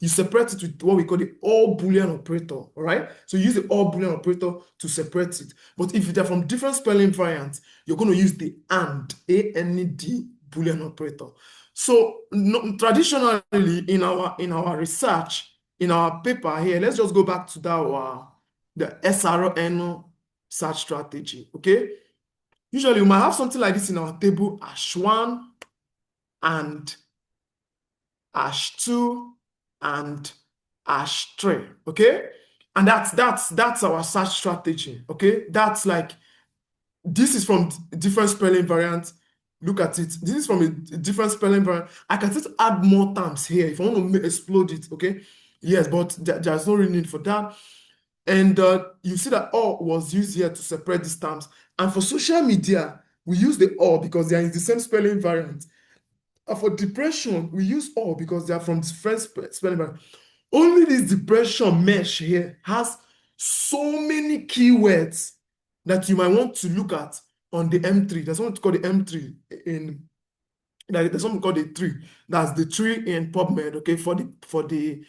Speaker 1: you separate it with what we call the all Boolean operator, all right? So you use the all Boolean operator to separate it. But if they're from different spelling variants, you're going to use the AND, A-N-E-D Boolean operator. So traditionally in our research, in our paper here, let's just go back to that the SRN search strategy, okay? Usually we might have something like this in our table, #1 and #2 and #3, okay? And that's our search strategy, okay? That's like, this is from different spelling variants. Look at it. This is from a different spelling variant. I can just add more terms here if I want to explode it, okay? Yes, but there's no real need for that. And you see that all was used here to separate these terms. And for social media, we use the all because they are in the same spelling variant. And for depression, we use all because they are from different spelling variants. Only this depression mesh here has so many keywords that you might want to look at on the M3. There's something called the M3 in there's something called the tree. That's the tree in PubMed, okay, for the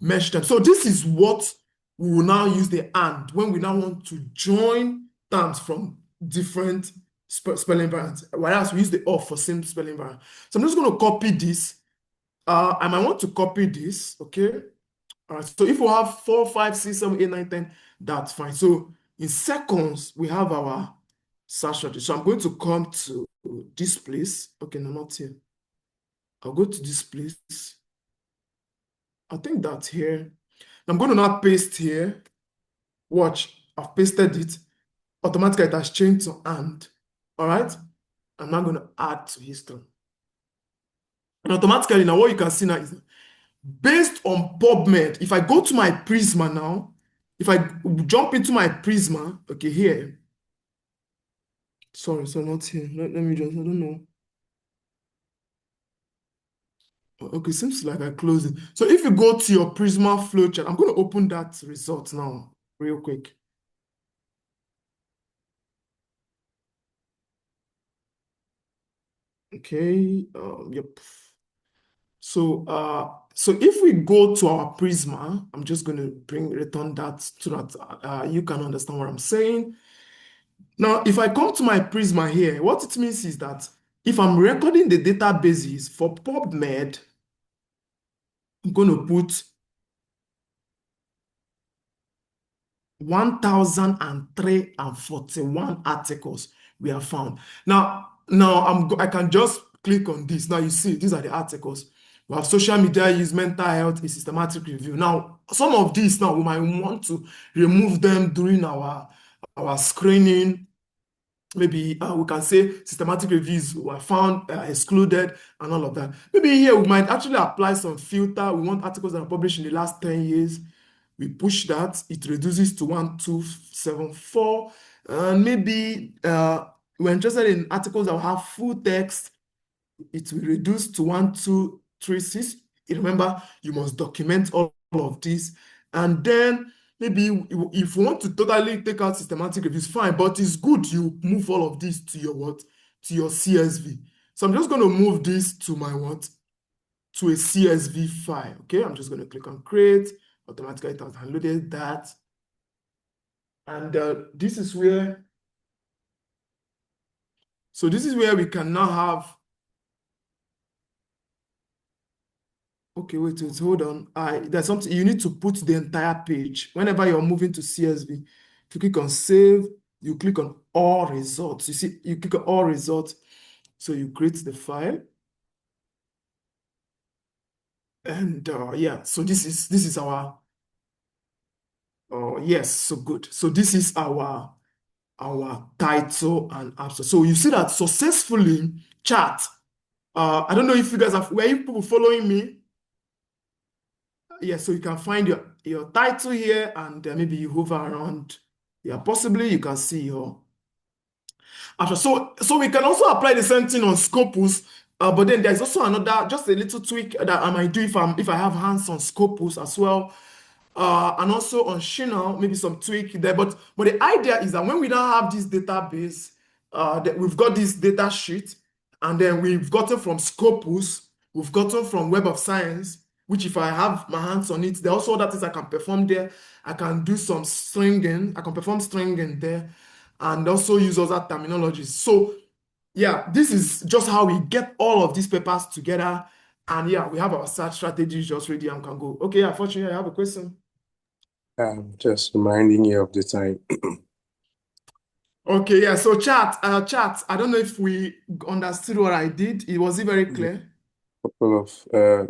Speaker 1: mesh term. So this is what we will now use the and when we now want to join terms from different spelling variants, whereas we use the of for same spelling variant. So I'm just going to copy this. I might want to copy this, okay? All right, so if we have 4, 5, 6, 7, 8, 9, 10, that's fine. So in seconds, we have our search strategy. So I'm going to come to this place. Okay, no, not here. I'll go to this place. I think that's here. I'm going to now paste here. Watch, I've pasted it. Automatically, it has changed to and. All right? I'm now going to add to history. And automatically, now what you can see now is based on PubMed, if I go to my Prisma now, if I jump into my Prisma, okay, here. Sorry, so not here. Let me just, I don't know. Okay, seems like I closed it. So if you go to your Prisma flowchart, I'm going to open that result now, real quick. Okay, yep. So if we go to our Prisma, I'm just going to return that so that you can understand what I'm saying. Now, if I come to my Prisma here, what it means is that if I'm recording the databases for PubMed, I'm going to put 1,341 articles we have found. Now I can just click on this. Now you see, these are the articles. We have social media use, mental health, a systematic review. Now, some of these now we might want to remove them during our screening. Maybe we can say systematic reviews were found excluded and all of that. Maybe here we might actually apply some filter. We want articles that are published in the last 10 years. We push that, it reduces to 1274. And maybe we're interested in articles that will have full text. It will reduce to 1236. Remember, you must document all of this. And then maybe if you want to totally take out systematic reviews, fine, but it's good you move all of this to your what? To your CSV. So I'm just going to move this to my what? To a CSV file. Okay, I'm just going to click on create. Automatically it has downloaded that. And this is where, so this is where we can now have, okay, wait, hold on. There's something, you need to put the entire page. Whenever you're moving to CSV, if you click on save, you click on all results. You see, you click on all results. So you create the file. And yeah, so this is our, yes, so good. So this is our title and abstract. So you see that successfully chat. I don't know if you guys were you people following me? Yeah, so you can find your title here and maybe you hover around. Yeah, possibly you can see your abstract. So we can also apply the same thing on Scopus, but then there's also another, just a little tweak that I might do if I have hands on Scopus as well. And also on Shinal, maybe some tweak there. But the idea is that when we now have this database, that we've got this data sheet, and then we've gotten from Scopus, we've gotten from Web of Science, which if I have my hands on it, there are also other things I can perform there. I can do some stringing. I can perform stringing there, and also use other terminologies. So yeah, this is just how we get all of these papers together. And yeah, we have our search strategy just ready and can go. Okay, unfortunately, I have a question.
Speaker 7: I'm just reminding you of the time.
Speaker 1: Okay, yeah. So chat. I don't know if we understood what I did. Was it very clear?
Speaker 7: Couple of there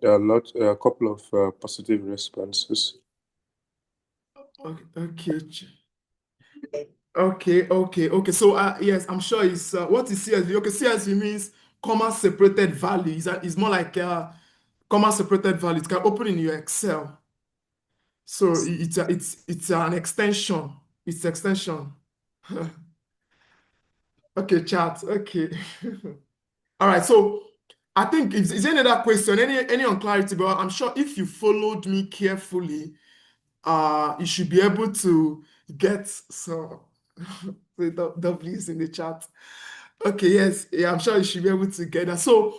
Speaker 7: are a couple of positive responses.
Speaker 1: Okay. So yes, I'm sure it's what is CSV? Okay, CSV means comma separated value. It's more like comma separated value. It can open in your Excel. So it's an extension. It's extension. Okay, chat. Okay. All right. So I think is there any other question, any unclarity? But I'm sure if you followed me carefully, you should be able to get some the W's in the chat. Okay, yes, yeah, I'm sure you should be able to get that. So,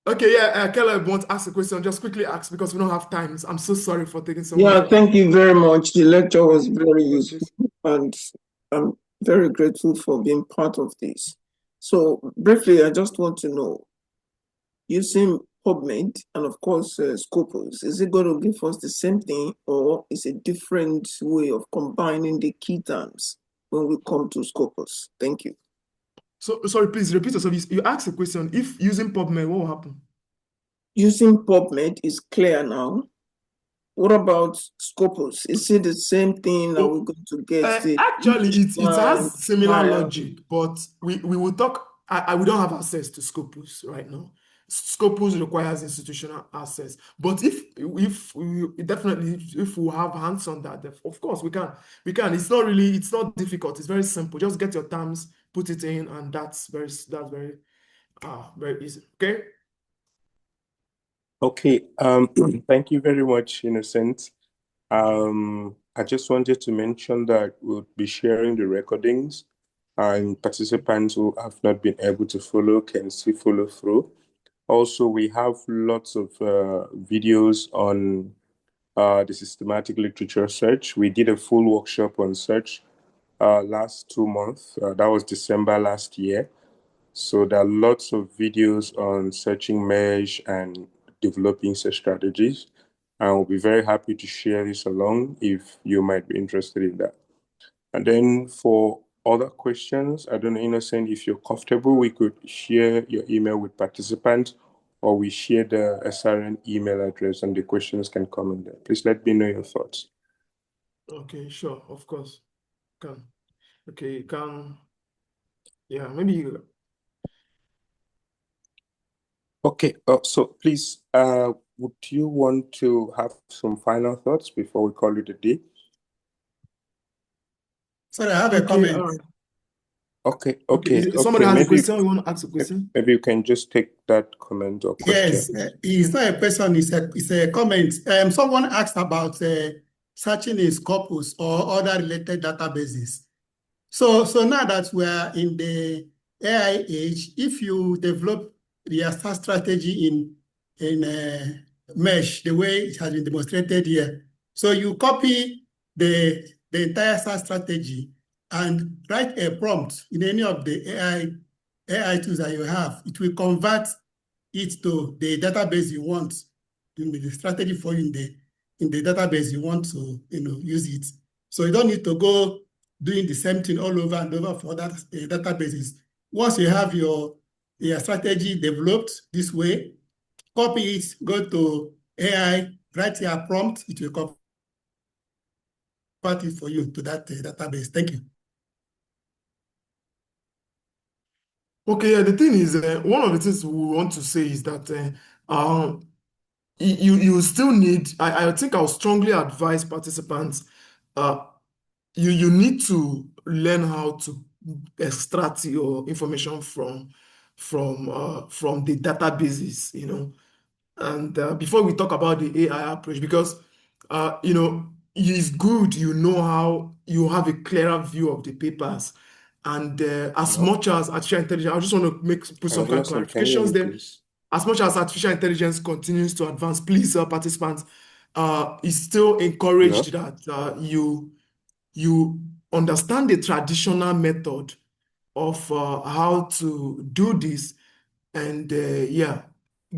Speaker 1: okay, yeah, Caleb wants to ask a question. Just quickly ask because we don't have time. I'm so sorry for taking so much.
Speaker 4: Yeah, thank you very much. The lecture was very useful, and I'm very grateful for being part of this. So, briefly, I just want to know, using PubMed and of course Scopus, is it going to give us the same thing, or is it a different way of combining the key terms when we come to Scopus? Thank you.
Speaker 1: So, sorry, please repeat yourself. You asked a question. If using PubMed, what will happen?
Speaker 4: Using PubMed is clear now. What about Scopus? Is it the same thing? Are we going to get
Speaker 1: actually, it has similar
Speaker 4: file?
Speaker 1: logic, but we will talk. We don't have access to Scopus right now. Scopus requires institutional access, but if we definitely if we have hands on that, of course we can. It's not difficult. It's very simple. Just get your terms, put it in, and that's very easy. Okay.
Speaker 7: Okay, thank you very much, Innocent. I just wanted to mention that we'll be sharing the recordings, and participants who have not been able to follow can still follow through. Also, we have lots of videos on the systematic literature search. We did a full workshop on search last 2 months. That was December last year. So there are lots of videos on searching mesh and developing search strategies. And we'll be very happy to share this along if you might be interested in that. And then for other questions, I don't know, Innocent, if you're comfortable, we could share your email with participants, or we share the SRN email address and the questions can come in there. Please let me know your thoughts.
Speaker 1: Okay, sure, of course. Okay, yeah, maybe you.
Speaker 7: Okay, so please, would you want to have some final thoughts before we call it a day?
Speaker 10: Sorry, I have a comment.
Speaker 7: Okay.
Speaker 1: Somebody has a question. You want to ask a question?
Speaker 7: Maybe you can just take that comment or question.
Speaker 10: Yes, it's not a question, it's a comment. Someone asked about searching in Scopus or other related databases. So now that we are in the AI age, if you develop the search strategy in Mesh, the way it has been demonstrated here, so you copy the entire search strategy and write a prompt in any of the AI tools that you have, it will convert it to the database you want, the strategy for you in the database you want to use it. So you don't need to go doing the same thing all over and over for other databases. Once you have your strategy developed this way, copy it, go to AI, write your prompt, it will convert it for you to that database. Thank you.
Speaker 1: Okay, yeah, the thing is, one of the things we want to say is that you still need, I think I'll strongly advise participants, you need to learn how to extract your information from the databases, and before we talk about the AI approach, because it's good how you have a clearer view of the papers. And as much as artificial intelligence, I just want to put some kind of clarifications there. As much as artificial intelligence continues to advance, please, participants, it's still encouraged that you understand the traditional method of how to do this, and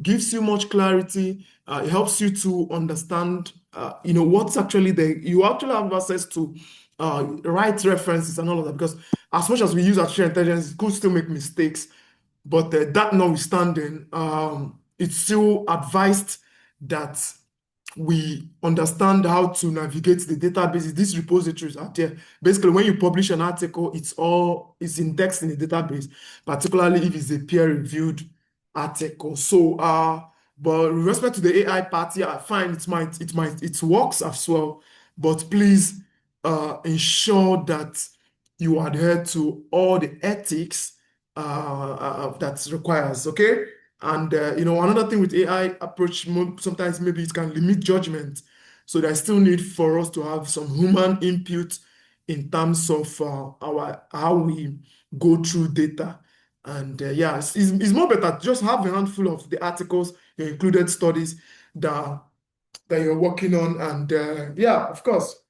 Speaker 1: gives you much clarity. It helps you to understand, what's actually there. You actually have access to right references and all of that, because as much as we use artificial intelligence, it could still make mistakes. But that notwithstanding, it's still advised that we understand how to navigate the databases. These repositories are there. Basically, when you publish an article, it's indexed in the database, particularly if it's a peer-reviewed article. So, but with respect to the AI part, yeah, fine, it works as well. But please ensure that you adhere to all the ethics that requires, okay? And another thing with AI approach, sometimes maybe it can limit judgment. So there's still need for us to have some human input in terms of how we go through data. And yeah, it's more better to just have a handful of the articles, your included studies that you're working on. And yeah, of course,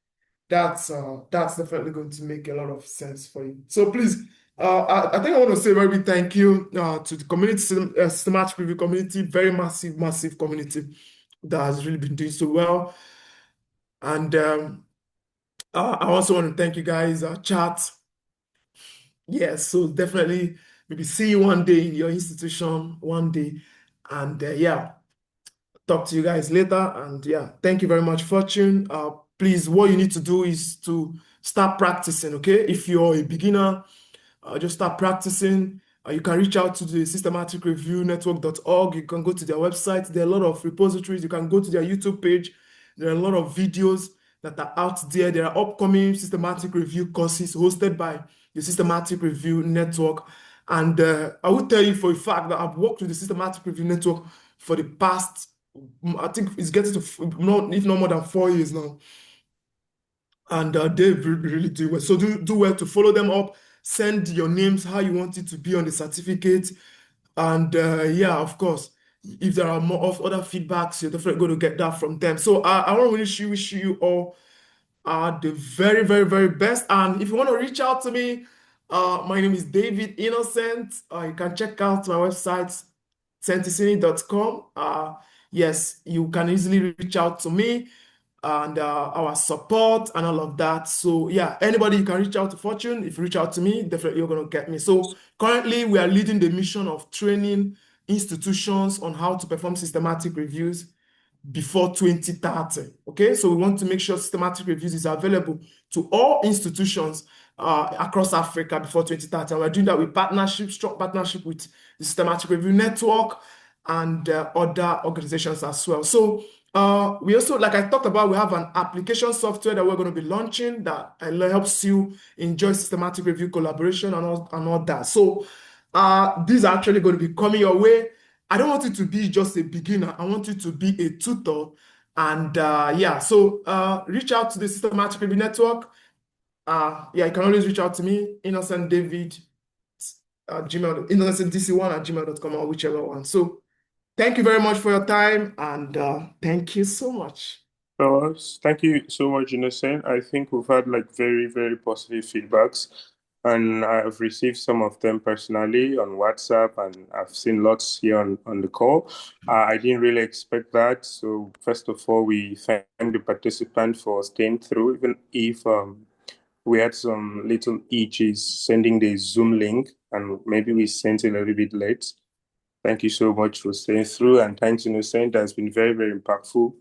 Speaker 1: that's definitely going to make a lot of sense for you. So please, I think I want to say a very big thank you to the community, systematic review community, very massive community that has really been doing so well. And I also want to thank you guys, chat. Yes, so definitely maybe see you one day in your institution one day. And yeah, talk to you guys later. And yeah, thank you very much, Fortune. Please, what you need to do is to start practicing, okay? If you're a beginner, just start practicing. You can reach out to the systematicreviewnetwork.org. You can go to their website. There are a lot of repositories. You can go to their YouTube page. There are a lot of videos that are out there. There are upcoming systematic review courses hosted by the Systematic Review Network. And I will tell you for a fact that I've worked with the Systematic Review Network for the past, I think it's getting to, if not more than 4 years now. And they really do well. So do well to follow them up. Send your names, how you want it to be on the certificate. And yeah, of course, if there are more of other feedbacks, you're definitely going to get that from them. So I want to wish you all the very, very, very best. And if you want to reach out to me, my name is David Innocent. You can check out my website, sentisini.com. Yes, you can easily reach out to me and our support and all of that. So yeah, anybody you can reach out to Fortune. If you reach out to me, definitely you're going to get me. So currently we are leading the mission of training institutions on how to perform systematic reviews before 2030. Okay, so we want to make sure systematic reviews is available to all institutions across Africa before 2030. And we're doing that with strong partnership with the Systematic Review Network and other organizations as well. So we also, like I talked about, we have an application software that we're going to be launching that helps you enjoy systematic review collaboration and all that. So these are actually going to be coming your way. I don't want you to be just a beginner. I want you to be a tutor. And yeah, so reach out to the Systematic Review Network. Yeah, you can always reach out to me, innocentdc1 at gmail.com or whichever one. So thank you very much for your time, and thank you so much.
Speaker 7: Thank you so much, Innocent. I think we've had like very, very positive feedbacks, and I've received some of them personally on WhatsApp, and I've seen lots here on the call. I didn't really expect that. So first of all, we thank the participant for staying through, even if we had some little itches sending the Zoom link, and maybe we sent it a little bit late. Thank you so much for staying through, and thanks, Innocent. That's been very, very impactful.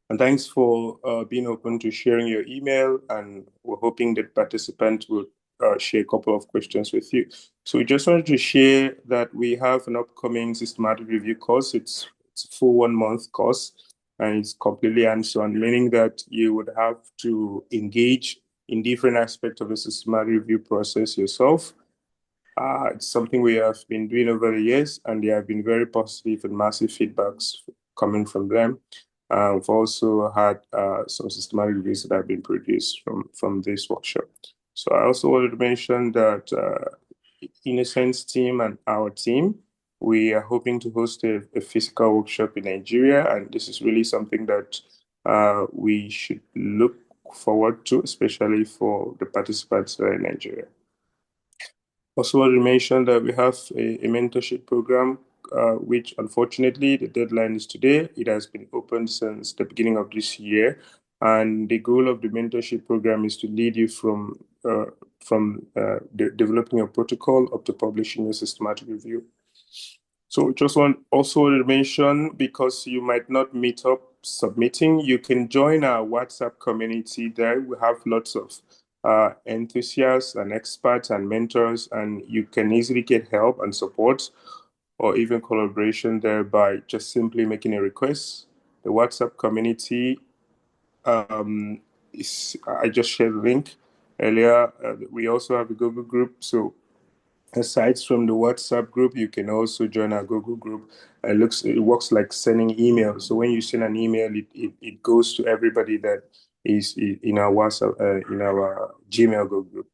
Speaker 7: And thanks for being open to sharing your email, and we're hoping that participants will share a couple of questions with you. So we just wanted to share that we have an upcoming systematic review course. It's a full 1 month course, and it's completely hands-on, meaning that you would have to engage in different aspects of the systematic review process yourself. It's something we have been doing over the years, and there have been very positive and massive feedbacks coming from them. We've also had some systematic reviews that have been produced from this workshop. So I also wanted to mention that Innocent's team and our team, we are hoping to host a physical workshop in Nigeria, and this is really something that we should look forward to, especially for the participants that are in Nigeria. Also want to mention that we have a mentorship program, which unfortunately the deadline is today. It has been open since the beginning of this year. And the goal of the mentorship program is to lead you from developing a protocol up to publishing a systematic review. So just want also to mention, because you might not meet up submitting, you can join our WhatsApp community there. We have lots of enthusiasts and experts and mentors, and you can easily get help and support or even collaboration there by just simply making a request. The WhatsApp community I just shared the link earlier. We also have a Google group, so Aside from the WhatsApp group, you can also join our Google group. It works like sending emails. So when you send an email, it goes to everybody that is in our WhatsApp, in our Gmail Google group.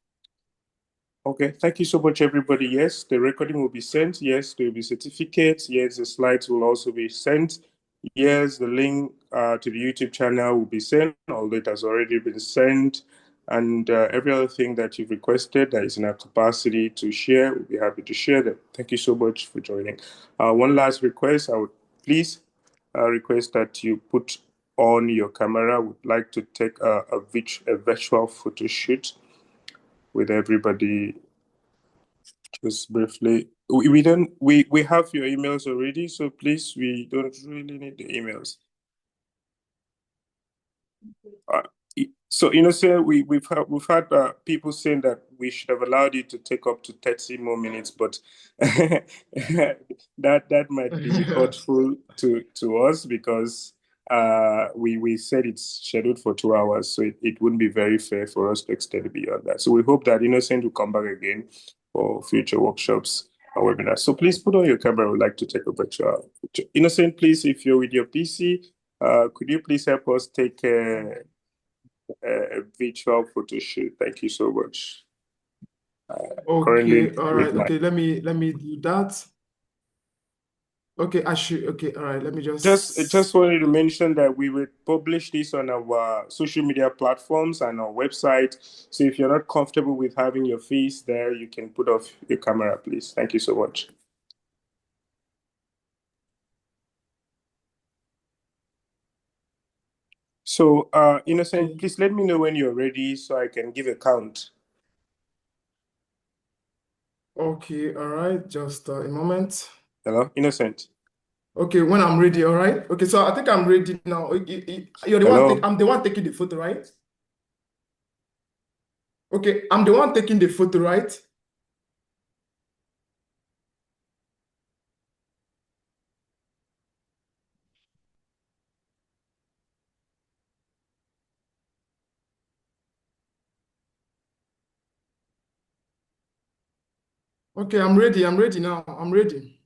Speaker 7: Okay, thank you so much, everybody. Yes, the recording will be sent. Yes, there will be certificates. Yes, the slides will also be sent. Yes, the link to the YouTube channel will be sent, although it has already been sent. And every other thing that you've requested that is in our capacity to share, we'll be happy to share them. Thank you so much for joining. One last request, I would please request that you put on your camera. Would like to take a virtual photo shoot with everybody just briefly. We have your emails already, so please, we don't really need the emails. So Innocent, we've had people saying that we should have allowed you to take up to 30 more minutes, but that might be hurtful to us because we said it's scheduled for 2 hours, so it wouldn't be very fair for us to extend beyond that. So we hope that Innocent will come back again for future workshops or webinars. So please put on your camera. I would like to take a virtual picture. Innocent, please, if you're with your PC, could you please help us take a virtual photo shoot? Thank you so much.
Speaker 1: Okay, all right. Okay, let me do that. Okay, okay, all right, let me
Speaker 7: just wanted to mention that we will publish this on our social media platforms and our website. So if you're not comfortable with having your face there, you can put off your camera, please. Thank you so much. So, Innocent, please let me know when you're ready so I can give a count.
Speaker 1: Okay, all right, just a moment.
Speaker 7: Hello, Innocent.
Speaker 1: Okay, when I'm ready, all right. Okay, so I think I'm ready now. You're the
Speaker 7: Hello?
Speaker 1: one. I'm the one taking the photo, right? Okay, I'm the one taking the photo, right? Okay, I'm ready. I'm ready now. I'm ready.